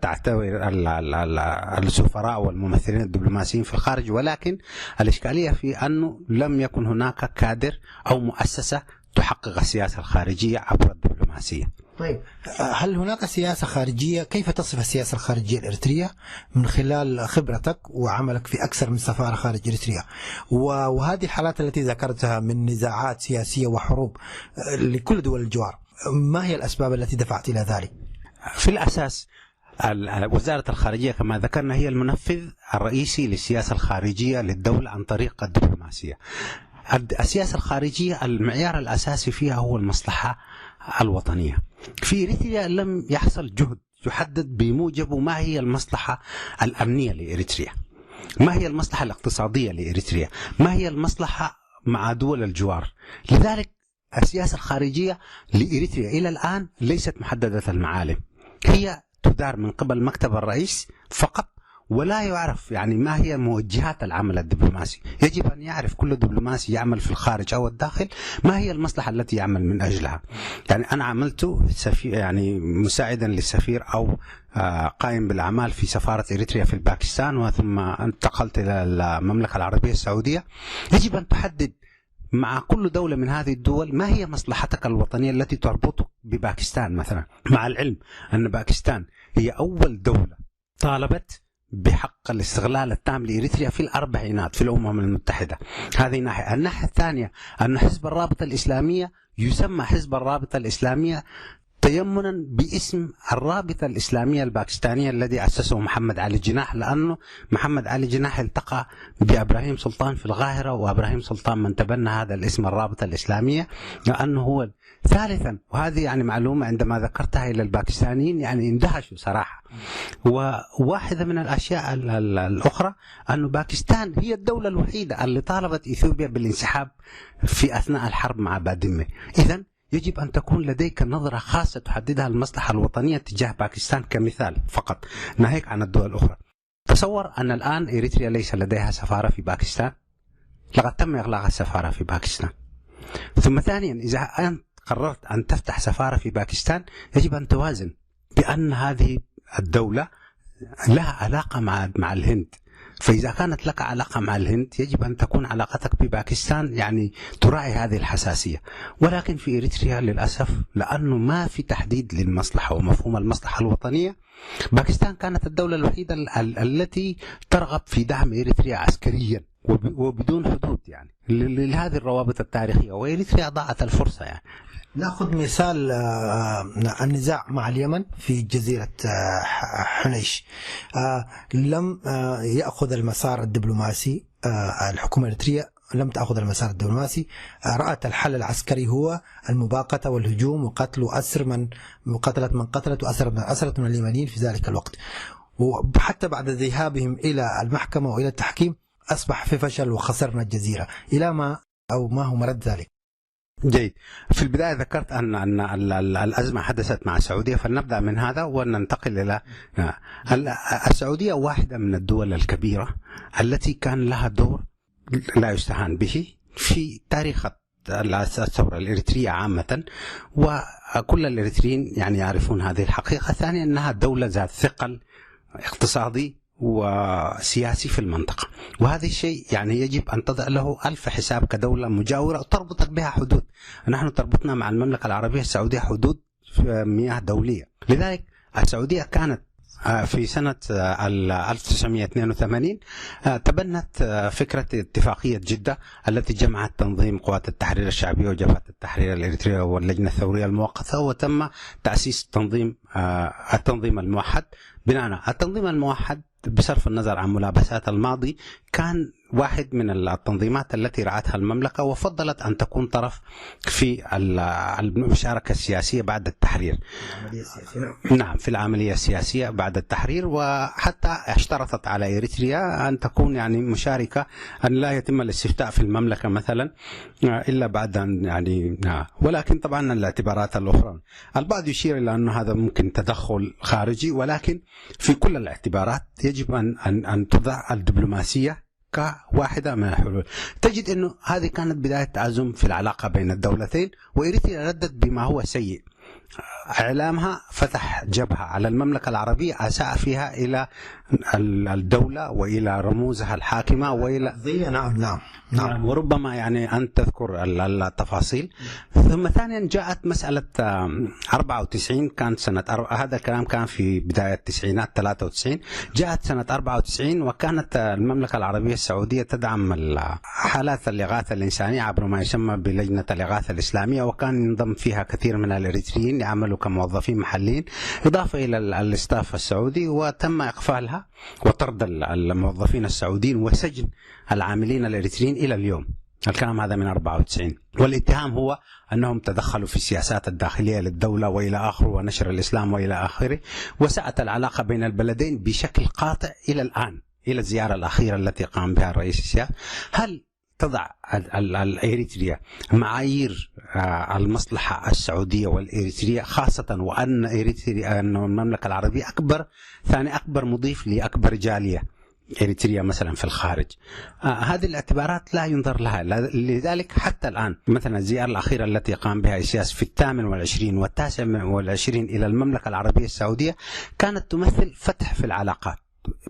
تعتبر السفراء والممثلين الدبلوماسيين في الخارج، ولكن الإشكالية في أنه لم يكن هناك كادر أو مؤسسة تحقق السياسة الخارجية عبر الدبلوماسية. طيب، هل هناك سياسة خارجية؟ كيف تصف السياسة الخارجية الإريترية من خلال خبرتك وعملك في أكثر من سفارة خارج إريتريا، وهذه الحالات التي ذكرتها من نزاعات سياسية وحروب لكل دول الجوار، ما هي الأسباب التي دفعت إلى ذلك؟ في الأساس وزارة الخارجية كما ذكرنا هي المنفذ الرئيسي للسياسة الخارجية للدولة عن طريق الدبلوماسية. السياسة الخارجية المعيار الأساسي فيها هو المصلحة الوطنية. في إريتريا لم يحصل جهد يحدد بموجب ما هي المصلحة الأمنية لإريتريا، ما هي المصلحة الاقتصادية لإريتريا، ما هي المصلحة مع دول الجوار. لذلك السياسة الخارجية لإريتريا إلى الآن ليست محددة المعالم، هي تدار من قبل مكتب الرئيس فقط، ولا يعرف يعني ما هي موجهات العمل الدبلوماسي. يجب أن يعرف كل دبلوماسي يعمل في الخارج أو الداخل ما هي المصلحة التي يعمل من أجلها. يعني أنا عملت يعني مساعدا للسفير أو قائم بالأعمال في سفارة إريتريا في باكستان، وثم انتقلت إلى المملكة العربية السعودية. يجب أن تحدد مع كل دولة من هذه الدول ما هي مصلحتك الوطنية التي تربطك بباكستان مثلا، مع العلم أن باكستان هي أول دولة طالبت بحق الاستغلال التام لإريتريا في الأربعينات في الأمم المتحدة. هذه ناحية. الناحية الثانية أن حزب الرابطة الإسلامية يسمى حزب الرابطة الإسلامية تيمنا باسم الرابطة الإسلامية الباكستانية الذي أسسه محمد علي جناح، لأنه محمد علي جناح التقى بإبراهيم سلطان في القاهرة، وإبراهيم سلطان من تبنى هذا الاسم الرابطة الإسلامية لأنه هو. ثالثا، وهذه يعني معلومة عندما ذكرتها إلى الباكستانيين يعني اندهشوا صراحة، وواحدة من الأشياء الأخرى أن باكستان هي الدولة الوحيدة اللي طالبت إثيوبيا بالانسحاب في أثناء الحرب مع بادمة. إذن يجب أن تكون لديك نظرة خاصة تحددها المصلحة الوطنية تجاه باكستان كمثال فقط، ناهيك عن الدول الأخرى. تصور أن الآن إريتريا ليس لديها سفارة في باكستان، لقد تم إغلاق السفارة في باكستان. ثم ثانيا، إذا أنت قررت أن تفتح سفارة في باكستان يجب أن توازن بأن هذه الدولة لها علاقة مع الهند. فإذا كانت لك علاقة مع الهند يجب أن تكون علاقتك بباكستان يعني تراعي هذه الحساسية. ولكن في إريتريا للأسف لأنه ما في تحديد للمصلحة ومفهوم المصلحة الوطنية، باكستان كانت الدولة الوحيدة التي ترغب في دعم إريتريا عسكريا وبدون حدود يعني لهذه الروابط التاريخية، وإريتريا ضاعت الفرصة يعني. نأخذ مثال النزاع مع اليمن في جزيرة حنيش، لم يأخذ المسار الدبلوماسي، الحكومة الإريترية لم تأخذ المسار الدبلوماسي، رأت الحل العسكري هو المباغتة والهجوم وقتل وأسر من قتلت وأسرت من اليمنيين في ذلك الوقت. وحتى بعد ذهابهم إلى المحكمة وإلى التحكيم أصبح في فشل وخسرنا الجزيرة إلى ما هو مرد ذلك. جيد. في البداية ذكرت أن الأزمة حدثت مع السعودية، فلنبدأ من هذا وننتقل إلى السعودية. واحدة من الدول الكبيرة التي كان لها دور لا يستهان به في تاريخ الثورة الإريترية عامة، وكل الإريتريين يعني يعرفون هذه الحقيقة. ثانيا أنها دولة ذات ثقل اقتصادي وسياسي في المنطقة، وهذا الشيء يعني يجب أن تضع له ألف حساب كدولة مجاورة وتربطك بها حدود. نحن تربطنا مع المملكة العربية السعودية حدود مياه دولية. لذلك السعودية كانت في سنة 1982 تبنت فكرة اتفاقية جدة التي جمعت تنظيم قوات التحرير الشعبية وجبهة التحرير الإريترية واللجنة الثورية المؤقتة، وتم تأسيس التنظيم الموحد. بناء التنظيم الموحد بصرف النظر عن ملابسات الماضي كان واحد من التنظيمات التي رعتها المملكة وفضلت أن تكون طرف في المشاركة السياسية بعد التحرير. نعم، في العملية السياسية بعد التحرير، وحتى اشترطت على إريتريا أن تكون يعني مشاركة، أن لا يتم الاستفتاء في المملكة مثلا إلا بعد أن يعني ولكن طبعا الاعتبارات الأخرى البعض يشير إلى أن هذا ممكن تدخل خارجي، ولكن في كل الاعتبارات يجب أن تضع الدبلوماسية كواحدة من الحلول. تجد أنه هذه كانت بداية تعزم في العلاقة بين الدولتين، وإريتريا ردت بما هو سيء. إعلامها فتح جبهة على المملكة العربية أساء فيها إلى الدولة وإلى رموزها الحاكمة وإلى نعم وربما يعني أن تذكر التفاصيل. ثم ثانيا جاءت مسألة 94، كانت سنة هذا الكلام كان في بداية التسعينات 93. جاءت سنة 94 وكانت المملكة العربية السعودية تدعم حالات الإغاثة الإنسانية عبر ما يسمى بلجنة الإغاثة الإسلامية، وكان ينضم فيها كثير من الإريتريين يعملوا كموظفين محليين إضافة إلى الاستاف السعودي، وتم إقفالها وطرد الموظفين السعوديين وسجن العاملين الإريتريين إلى اليوم. الكلام هذا من 94، والاتهام هو أنهم تدخلوا في السياسات الداخلية للدولة وإلى آخره ونشر الإسلام وإلى آخره. وساءت العلاقة بين البلدين بشكل قاطع إلى الآن، إلى الزيارة الأخيرة التي قام بها الرئيس السياسي. هل تضع الإريتريا معايير المصلحة السعودية والإريترية، خاصة وأن المملكة العربية ثاني أكبر مضيف لأكبر جالية إريتريا مثلا في الخارج؟ هذه الاعتبارات لا ينظر لها. لذلك حتى الآن مثلا الزيارة الأخيرة التي قام بها السياسي في 28 و29 إلى المملكة العربية السعودية كانت تمثل فتح في العلاقات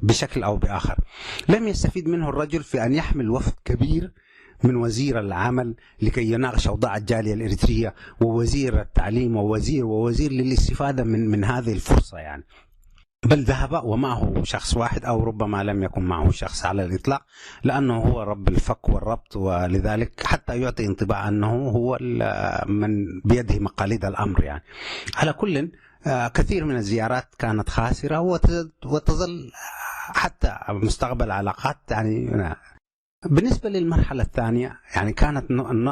بشكل أو بآخر. لم يستفيد منه الرجل في أن يحمل وفد كبير من وزير العمل لكي يناقش أوضاع الجالية الإريترية، ووزير التعليم، ووزير للاستفادة من هذه الفرصة يعني. بل ذهب ومعه شخص واحد أو ربما لم يكن معه شخص على الإطلاق، لأنه هو رب الفك والربط، ولذلك حتى يعطي انطباع أنه هو من بيده مقاليد الأمر يعني. على كل كثير من الزيارات كانت خاسرة وتظل حتى مستقبل علاقات يعني. بالنسبة للمرحلة الثانية يعني كانت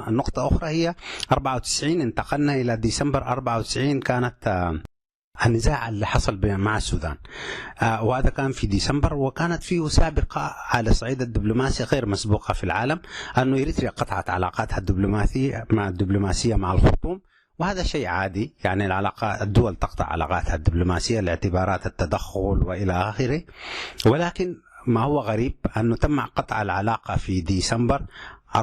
نقطة أخرى هي 94. انتقلنا إلى ديسمبر 94، كانت النزاع اللي حصل مع السودان، وهذا كان في ديسمبر، وكانت فيه سابقة على صعيد الدبلوماسي غير مسبوقة في العالم، أنه إريتريا قطعت علاقاتها الدبلوماسية مع الخرطوم، وهذا شيء عادي يعني. الدول تقطع علاقاتها الدبلوماسية لاعتبارات التدخل وإلى آخره. ولكن ما هو غريب أنه تم قطع العلاقة في ديسمبر 94،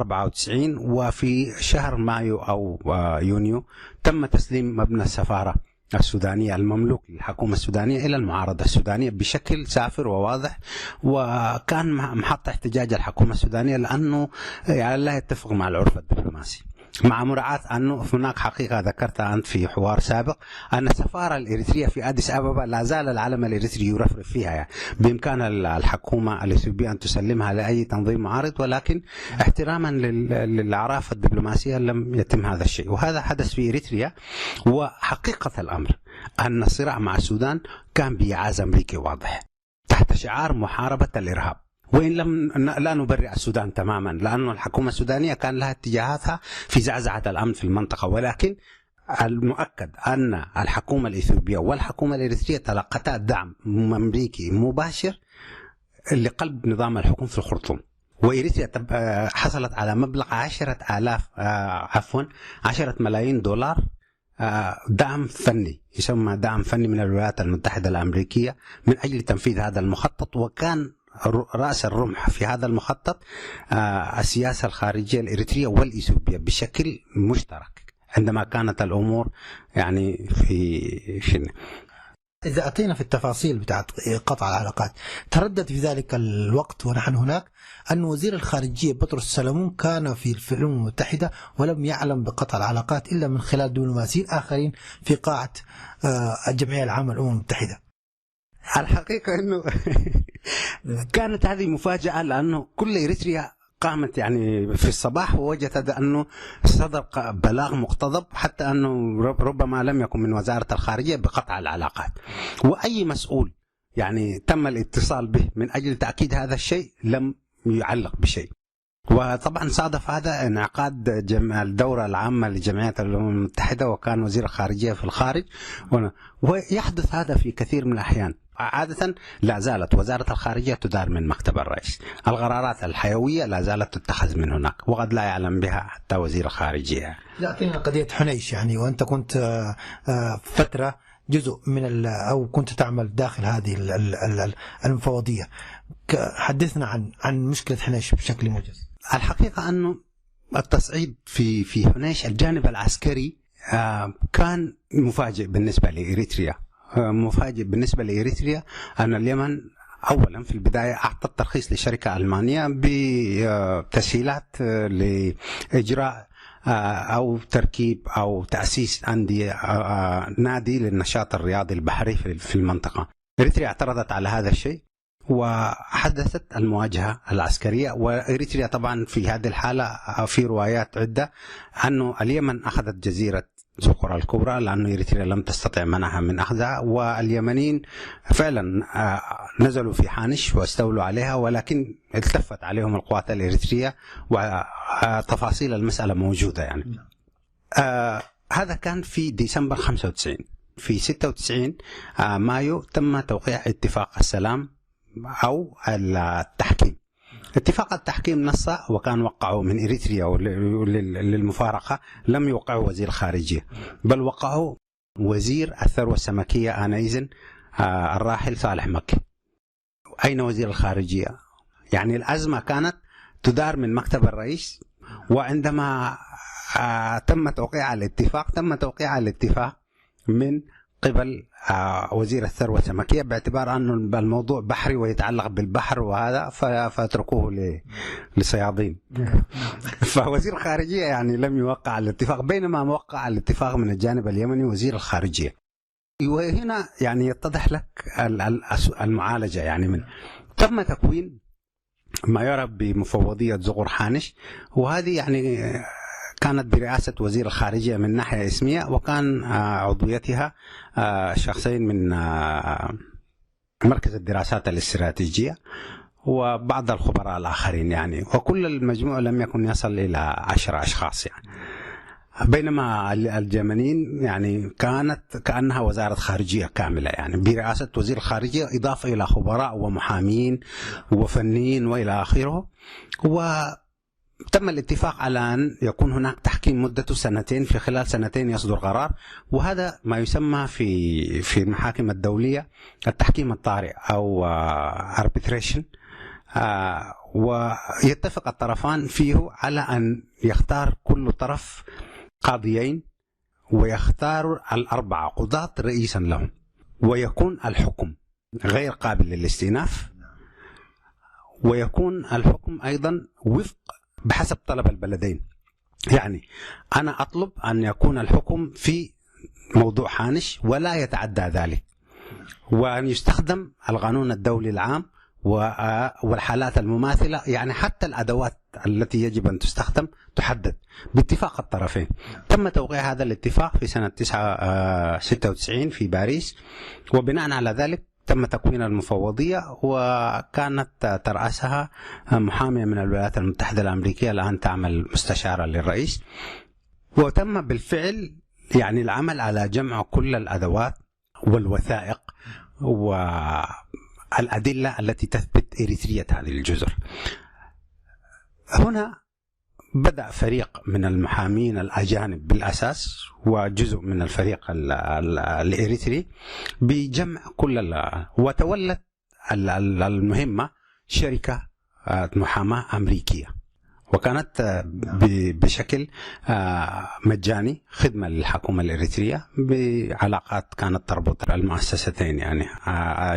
وفي شهر مايو أو يونيو تم تسليم مبنى السفارة السودانية المملوك للحكومة السودانية إلى المعارضة السودانية بشكل سافر وواضح، وكان محط احتجاج الحكومة السودانية لأنه يعني لا يتفق مع العرف الدبلوماسي، مع مراعاة أنه هناك حقيقة ذكرتها أنت في حوار سابق أن السفارة الإريترية في أديس أبابا لا زال العلم الإريتري يرفرف فيها، يعني بإمكان الحكومة الإثيوبية أن تسلمها لأي تنظيم معارض، ولكن احتراما للأعراف الدبلوماسية لم يتم هذا الشيء، وهذا حدث في إريتريا. وحقيقة الأمر أن الصراع مع السودان كان بإعاز أمريكي واضح تحت شعار محاربة الإرهاب، وإن لم لا نبرئ السودان تماما، لأن الحكومة السودانية كان لها اتجاهاتها في زعزعة الأمن في المنطقة، ولكن المؤكد أن الحكومة الإثيوبية والحكومة الإريترية تلقتا دعم أمريكي مباشر لقلب نظام الحكم في الخرطوم. وإريتريا حصلت على مبلغ 10 ملايين دولار دعم فني، يسمى دعم فني من الولايات المتحدة الأمريكية من أجل تنفيذ هذا المخطط. وكان رأس الرمح في هذا المخطط السياسة الخارجية الإريترية والإثيوبية بشكل مشترك عندما كانت الأمور يعني في إذا أتينا في التفاصيل بتاعت قطع العلاقات، تردد في ذلك الوقت ونحن هناك أن وزير الخارجية بطرس سلمون كان في الأمم المتحدة ولم يعلم بقطع العلاقات إلا من خلال دبلوماسيين آخرين في قاعة الجمعية العامة للأمم المتحدة. الحقيقة أنه كانت هذه مفاجأة، لأنه كل إريتريا قامت يعني في الصباح ووجدت أنه صدر بلاغ مقتضب، حتى أنه ربما لم يكن من وزارة الخارجية بقطع العلاقات، وأي مسؤول يعني تم الاتصال به من أجل تأكيد هذا الشيء لم يعلق بشيء. وطبعا صادف هذا انعقاد الدورة العامة لجمعية الأمم المتحدة، وكان وزير الخارجية في الخارج، ويحدث هذا في كثير من الأحيان. عادة لا زالت وزارة الخارجية تدار من مكتب الرئيس، القرارات الحيوية لا زالت تتخذ من هناك، وقد لا يعلم بها حتى وزير الخارجية. لكن قضية حنيش يعني، وأنت كنت فترة جزء من أو كنت تعمل داخل هذه المفوضية، حدثنا عن مشكلة حنيش بشكل موجز. الحقيقة أنه التصعيد في حنيش الجانب العسكري كان مفاجئ بالنسبة لإريتريا. مفاجئ بالنسبة لإريتريا أن اليمن أولا في البداية أعطت ترخيص لشركة ألمانية بتسهيلات لإجراء أو تركيب أو تأسيس نادي للنشاط الرياضي البحري في المنطقة. إريتريا اعترضت على هذا الشيء وحدثت المواجهة العسكرية. وإريتريا طبعا في هذه الحالة في روايات عدة أنه اليمن أخذت جزيرة زقر الكبرى لأنه إريتريا لم تستطع منعها من أخذها، واليمنيين فعلا نزلوا في حانش واستولوا عليها، ولكن التفت عليهم القوات الإريترية، وتفاصيل المسألة موجودة يعني. هذا كان في ديسمبر 95. في 96 مايو تم توقيع اتفاق السلام أو التحكيم. اتفاق التحكيم نص وكان وقعه من إريتريا للمفارقة، لم يوقعه وزير الخارجية، بل وقعه وزير الثروة السمكية آنئذ الراحل صالح مكي. أين وزير الخارجية؟ يعني الأزمة كانت تدار من مكتب الرئيس، وعندما تم توقيع الاتفاق من قبل وزير الثروة السمكية، باعتبار أن الموضوع بحري ويتعلق بالبحر وهذا فاتركوه للصيادين. فوزير الخارجية يعني لم يوقع الاتفاق، بينما موقع الاتفاق من الجانب اليمني وزير الخارجية. وهنا يعني يتضح لك المعالجة، يعني تم تكوين ما يعرف بمفوضية زقر حانش، وهذه يعني كانت برئاسة وزير الخارجية من ناحية اسمية، وكان عضويتها شخصين من مركز الدراسات الاستراتيجية وبعض الخبراء الآخرين يعني، وكل المجموع لم يكن يصل إلى 10 أشخاص يعني. بينما اليمنيين يعني كانت كأنها وزارة خارجية كاملة يعني برئاسة وزير الخارجية، إضافة إلى خبراء ومحامين وفنيين وإلى آخره. تم الاتفاق على أن يكون هناك تحكيم مدته 2 سنين، في خلال 2 يصدر قرار، وهذا ما يسمى في المحاكم الدولية التحكيم الطارئ أو arbitration. ويتفق الطرفان فيه على أن يختار كل طرف قاضيين ويختار 4 قضاة رئيسا لهم، ويكون الحكم غير قابل للاستئناف، ويكون الحكم أيضا بحسب طلب البلدين. يعني أنا أطلب أن يكون الحكم في موضوع حانش ولا يتعدى ذلك، وأن يستخدم القانون الدولي العام والحالات المماثلة، يعني حتى الأدوات التي يجب أن تستخدم تحدد باتفاق الطرفين. تم توقيع هذا الاتفاق في سنة 96 في باريس، وبناء على ذلك تم تكوين المفوضية، وكانت ترأسها محامية من الولايات المتحدة الأمريكية الآن تعمل مستشارة للرئيس. وتم بالفعل يعني العمل على جمع كل الأدوات والوثائق والأدلة التي تثبت إريترية هذه الجزر. هنا بدأ فريق من المحامين الأجانب بالأساس وجزء من الفريق الإريتري بجمع كل وتولت المهمة شركة محاماة أمريكية، وكانت بشكل مجاني خدمة للحكومة الإريترية بعلاقات كانت تربط المؤسستين، يعني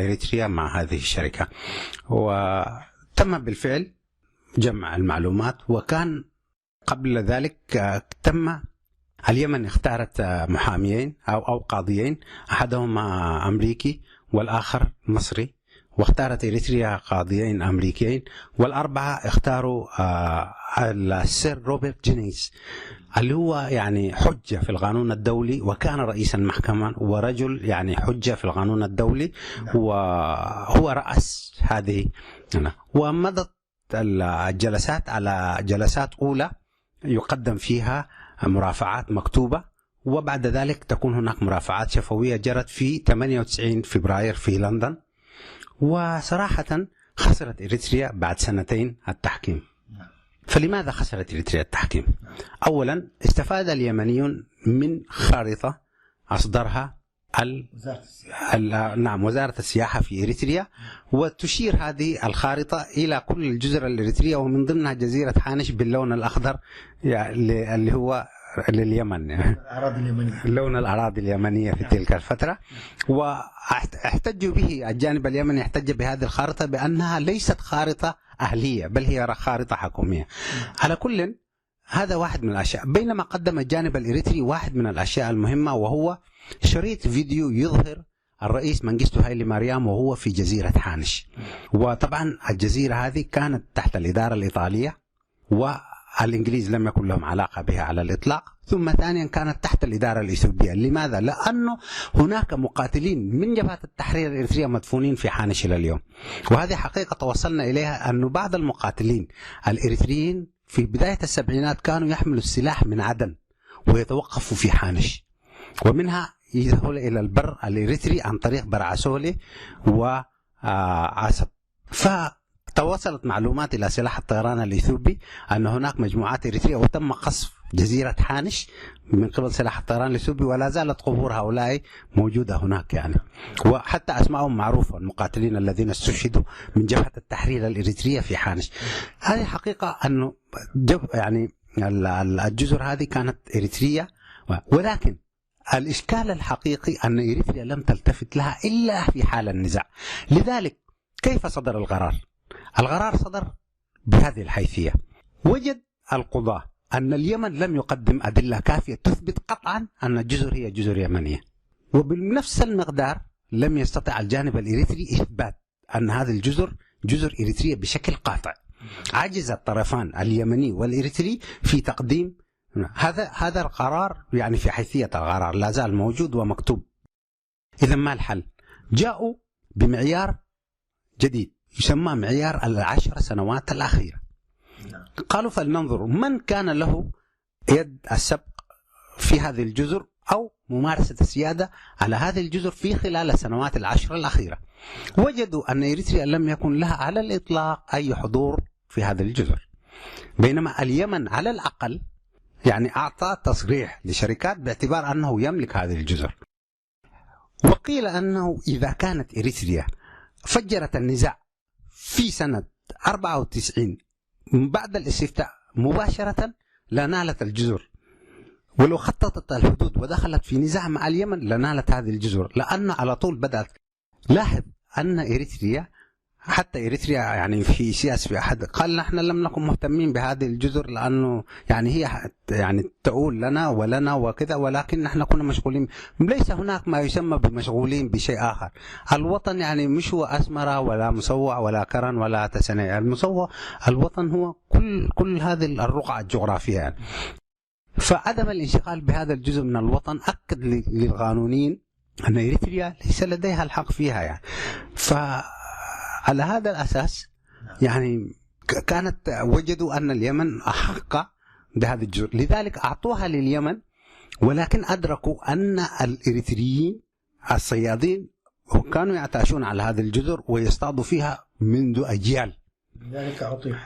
إريتريا مع هذه الشركة. وتم بالفعل جمع المعلومات، وكان قبل ذلك تم اليمن اختارت محاميين أو قاضيين، أحدهما أمريكي والآخر مصري، واختارت إريتريا قاضيين أمريكيين، والأربعة اختاروا السير روبرت جينيس اللي هو يعني حجة في القانون الدولي، وكان رئيس المحكمة ورجل يعني حجة في القانون الدولي، وهو رأس هذه. ومضت الجلسات على جلسات أولى يقدم فيها مرافعات مكتوبة، وبعد ذلك تكون هناك مرافعات شفوية جرت في 98 فبراير في لندن. وصراحة خسرت إريتريا بعد 2 التحكيم. فلماذا خسرت إريتريا التحكيم؟ أولا استفاد اليمنيون من خارطة أصدرها وزارة السياحة في إريتريا، وتشير هذه الخارطة إلى كل الجزر الإريترية، ومن ضمنها جزيرة حانش باللون الأخضر يعني اللي هو لليمن، لون الأراضي اليمنية في تلك الفترة. واحتجوا به الجانب اليمني، احتج بهذه الخارطة بأنها ليست خارطة أهلية بل هي خارطة حكومية. على كل هذا واحد من الأشياء. بينما قدم الجانب الإريتري واحد من الأشياء المهمة، وهو شريط فيديو يظهر الرئيس منجستو هايلي ماريام وهو في جزيرة حانش. وطبعا الجزيرة هذه كانت تحت الإدارة الإيطالية، والإنجليز لم يكن لهم علاقة بها على الإطلاق. ثم ثانيا كانت تحت الإدارة الإثيوبية. لماذا؟ لأنه هناك مقاتلين من جبهة التحرير الإريترية مدفونين في حانش إلى اليوم، وهذه حقيقة توصلنا إليها، أن بعض المقاتلين الإريتريين في بداية السبعينات كانوا يحملوا السلاح من عدن ويتوقفوا في حانش، ومنها يدخل إلى البر الإريتري عن طريق برعسولي وعسب. فتوصلت معلومات إلى سلاح الطيران الإثيوبي أن هناك مجموعات إريترية، وتم قصف جزيرة حانش من قبل سلاح الطيران الإثيوبي، ولا زالت قبور هؤلاء موجودة هناك يعني، وحتى أسمائهم معروفة، المقاتلين الذين استشهدوا من جبهة التحرير الإريترية في حانش. هذه حقيقة أنه يعني الجزر هذه كانت إريترية، ولكن الإشكال الحقيقي أن إريتريا لم تلتفت لها إلا في حال النزاع. لذلك كيف صدر القرار؟ القرار صدر بهذه الحيثية: وجد القضاة أن اليمن لم يقدم أدلة كافية تثبت قطعا أن الجزر هي جزر يمنية، وبنفس المقدار لم يستطع الجانب الإريتري إثبات أن هذه الجزر جزر إريترية بشكل قاطع. عجز الطرفان اليمني والإريتري في تقديم هذا القرار، يعني في حيثية القرار لا زال موجود ومكتوب. إذا ما الحل؟ جاءوا بمعيار جديد يسمى معيار 10 سنوات الأخيرة. قالوا فلننظر من كان له يد السبق في هذه الجزر أو ممارسة السيادة على هذه الجزر في خلال السنوات 10 الأخيرة. وجدوا أن إريتريا لم يكن لها على الإطلاق أي حضور في هذه الجزر، بينما اليمن على الأقل يعني أعطى تصريح لشركات باعتبار أنه يملك هذه الجزر. وقيل أنه إذا كانت إريتريا فجرت النزاع في سنة 94 بعد الاستفتاء مباشرة لنالت الجزر، ولو خططت الحدود ودخلت في نزاع مع اليمن لنالت هذه الجزر، لأن على طول بدأت. لاحظ أن إريتريا، حتى إريتريا يعني في سياسة في أحد قال نحن لم نكن مهتمين بهذه الجزر لأنه يعني هي يعني تقول لنا ولنا وكذا، ولكن نحن كنا مشغولين. ليس هناك ما يسمى بمشغولين بشيء آخر. الوطن يعني مش هو أسمرة ولا مسوع ولا كرن ولا تسنية. المسوع الوطن هو كل هذه الرقعة الجغرافية يعني. فعدم الانشغال بهذا الجزء من الوطن أكد للقانونيين أن إريتريا ليس لديها الحق فيها يعني. فعلى هذا الأساس يعني وجدوا أن اليمن أحق بهذا الجزء، لذلك أعطوها لليمن، ولكن أدركوا أن الإريتريين الصيادين كانوا يعتاشون على هذه الجزر ويصطادوا فيها منذ أجيال.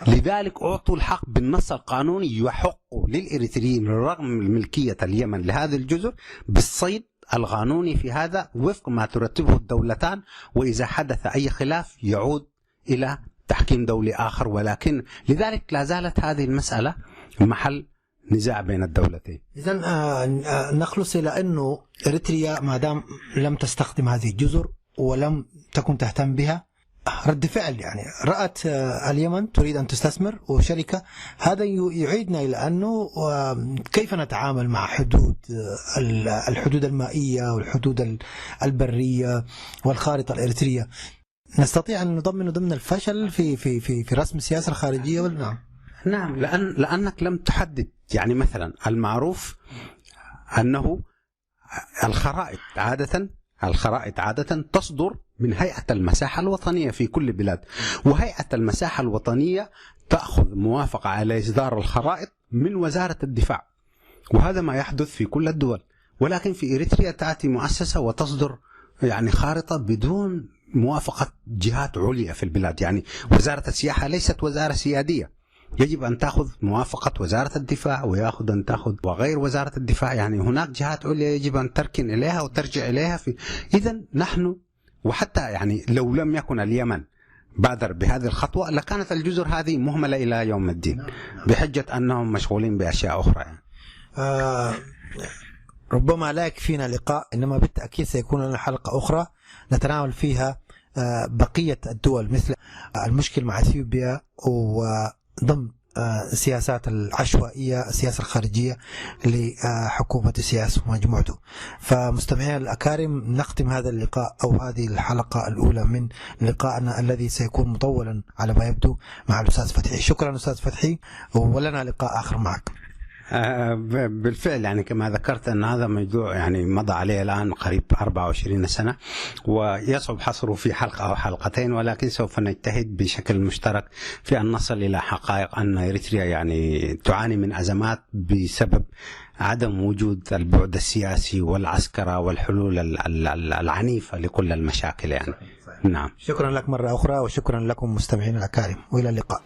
لذلك أعطوا الحق بالنص القانوني، يحق للإريتريين رغم ملكية اليمن لهذه الجزر بالصيد القانوني في هذا وفق ما ترتبه الدولتان، وإذا حدث أي خلاف يعود إلى تحكيم دولي آخر. ولكن لذلك لا زالت هذه المسألة محل نزاع بين الدولتين. إذن نخلص إلى أنه إريتريا ما دام لم تستخدم هذه الجزر ولم تكن تهتم بها، رد فعل يعني رأت اليمن تريد أن تستثمر وشركة، هذا يعيدنا إلى أنه كيف نتعامل مع الحدود المائية والحدود البرية والخارطة الإريترية. نستطيع أن نضمن ضمن الفشل في رسم السياسة الخارجية ولا نعم، لأنك لم تحدد. يعني مثلا المعروف أنه الخرائط عادة تصدر من هيئة المساحة الوطنية في كل بلاد، وهيئة المساحة الوطنية تأخذ موافقة على إصدار الخرائط من وزارة الدفاع، وهذا ما يحدث في كل الدول. ولكن في إريتريا تأتي مؤسسة وتصدر يعني خارطة بدون موافقة جهات عليا في البلاد. يعني وزارة السياحة ليست وزارة سيادية، يجب أن تأخذ موافقة وزارة الدفاع وغير وزارة الدفاع. يعني هناك جهات عليا يجب أن تركن إليها وترجع إليها. إذن نحن، وحتى يعني لو لم يكن اليمن بادر بهذه الخطوة لكانت الجزر هذه مهملة إلى يوم الدين بحجة أنهم مشغولين بأشياء أخرى يعني. ربما لا يكفينا لقاء، إنما بالتأكيد سيكون لنا حلقة أخرى نتناول فيها بقية الدول مثل المشكل مع إثيوبيا وضمن السياسات العشوائية، السياسة الخارجية لحكومة السياسة ومجموعته. فمستمعينا الأكارم، نختم هذا اللقاء أو هذه الحلقة الأولى من لقائنا الذي سيكون مطولا على ما يبدو مع الأستاذ فتحي. شكرا أستاذ فتحي، ولنا لقاء آخر معك. بالفعل يعني كما ذكرت أن هذا موضوع يعني مضى عليه الآن قريب 24 سنة، ويصعب حصره في حلقة أو حلقتين، ولكن سوف نجتهد بشكل مشترك في أن نصل إلى حقائق أن إريتريا يعني تعاني من أزمات بسبب عدم وجود البعد السياسي والعسكرة والحلول العنيفة لكل المشاكل يعني. نعم، شكرا لك مرة أخرى، وشكرا لكم مستمعين الأكارم، وإلى اللقاء.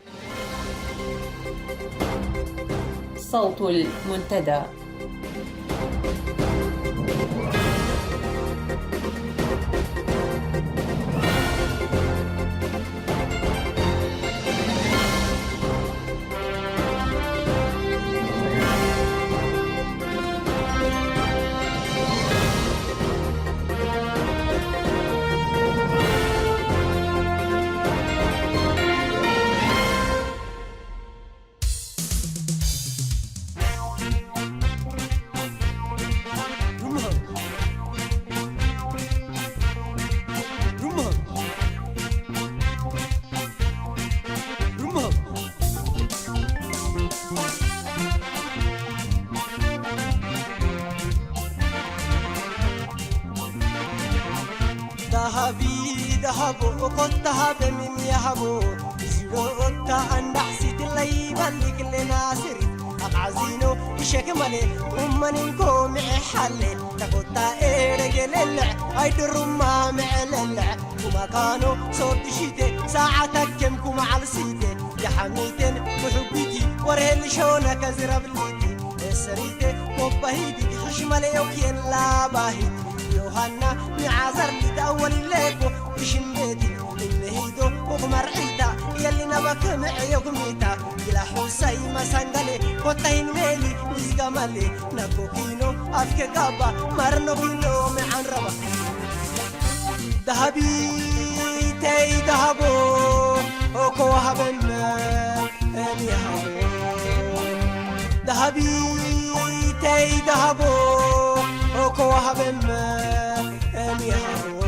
صوت المنتدى. ذهبوا وقلتها بمن يهبوا زيروتا أن نحسيت اللي يبلغ لنا سري أقعزينو يشكملي ومنكو معحلي تقوتا إيرجل اللع أيدروا ما معللع وما كانوا صوت شيتي ساعتك كمكم على سيتي يا حميتين وحبيتي ورهل شونك زرب ليتي السريتي وبهيدي حشملي وكين لا باهي يوهنا معازر لدأول الليكو تشميتي اللي هيدو وغمر عيدا يلي نبك معي وقميتا إلى حسين مسانغالي قطعين ميلي وزغمالي نكوكينو أفكي قابا مرنوكينو معان ربا ذهبي تي ذهبو أوكو هبن أمي هبو ذهبي تي ذهبو أوكو هبن أمي هبو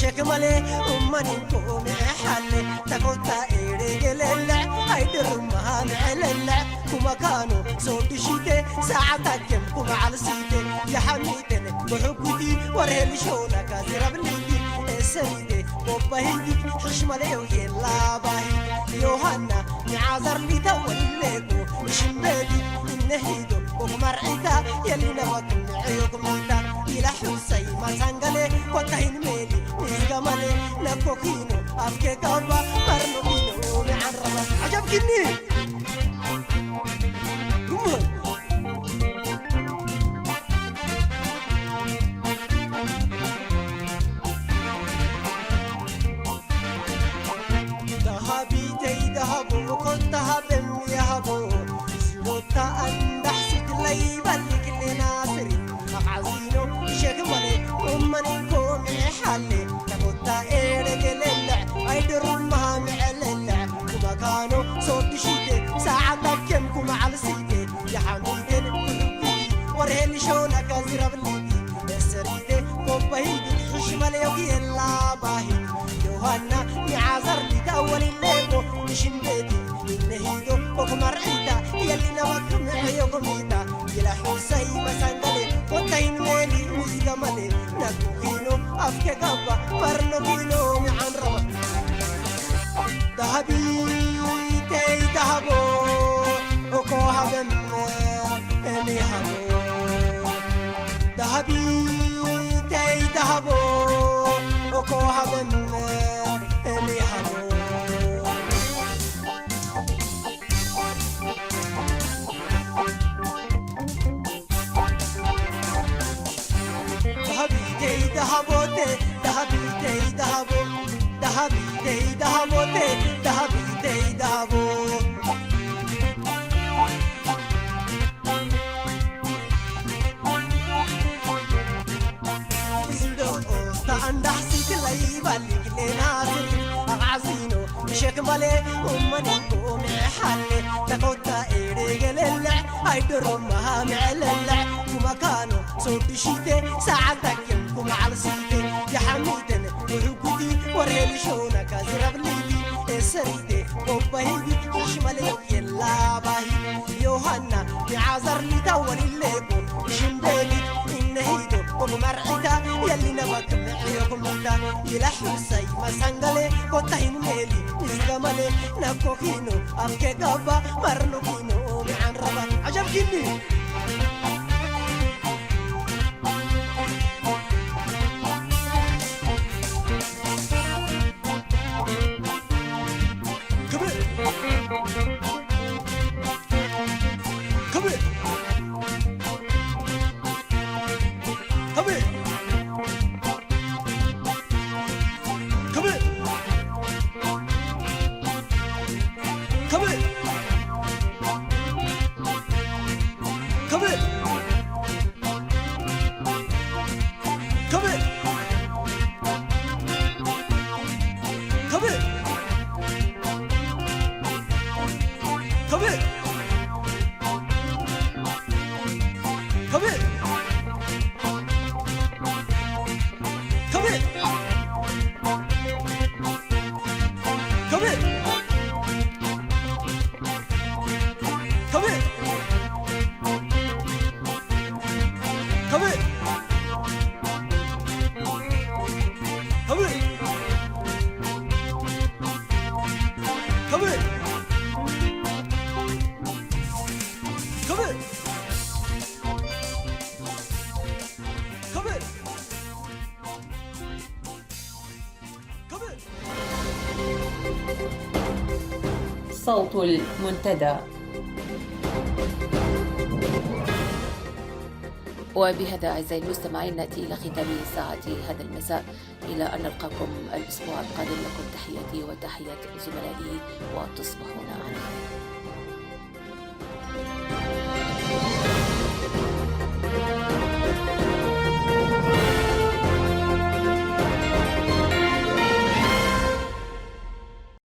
شكمالي أماني كومي حالي تكوتا إيري للا هيدر مهان عللا كما كانوا صوت شيتي ساعتك كم كما على سيتي يا حميدني بحبتي ورهل شونا كازيرا بليدي سيدي بوبا هيدي حشمالي ويلا باهي يوهانا نعذر لي توليكو شمبادي إنهيدو ومرعيتا يلي نبطل عيوكم ميتا إلى حسين ما سانغالي وطهين ميلي وزغمالي نكوكينو أفكي كابا مرنوكينو معان ربا عجب كني ذهبي تي ذهبو كنت هبن يهبو سلوتا أندح ست ليبا لكل ناصري أعزينو شكمالي أماني كومي حالي تقوتا إيرك للع أيدر أمها معللع كما كانوا صوت شيتي ساعتك كم كما على سيتي يا حميدين بلوكي ورهلي شونا كازيرا بليدي السريدي بوبا هيدي خشمالي ويلا باهي يوهانا نعذر لي تأول الليبو نشن بيدي إنهيدو وكمار عيدا يلي نوكم عيوكم عيدا يلا حسين مسانغالي وطين ميلي وزغمالي نكوكينو أفكي قابا مرنوكينو معان ربا ذهبي تي ذهبو وكو هبن أمي هبو ذهبي تي ذهبو وكو هبن أمي هبو ذهبي تي ذهبو ذهبي تي ذهبو ذهبي تي ذهبو ذهبي تي ذهبو عندها سيت اللي بالك لنا عزينو شكمالي أماني كومي حالي تقوتا إيري للع هيدر أمها معللع كما كانوا صوت شيتي ساعتك يمكم على سيتي يا حميدني وحبتي ورهلي شونا كازيرا بليدي السريدي بوبا هيدي خشمالي يلا باهي يوهانا بعذر لي تولي الليبو شمبالي إنهيدو ومرعيدا يلي نبكم عيوكم ميتا إلى حسين مسانغالي قطعين ميلي وزغمالي نكوكينو أفكي قابا مرنوكينو معان ربا عجب كني صوت المنتدى. وبهذا أعزائي المستمعين نأتي إلى ختام ساعة هذا المساء، إلى أن نلقاكم الأسبوع القادم. لكم تحياتي وتحيات زملائي، وتصبحون على خير.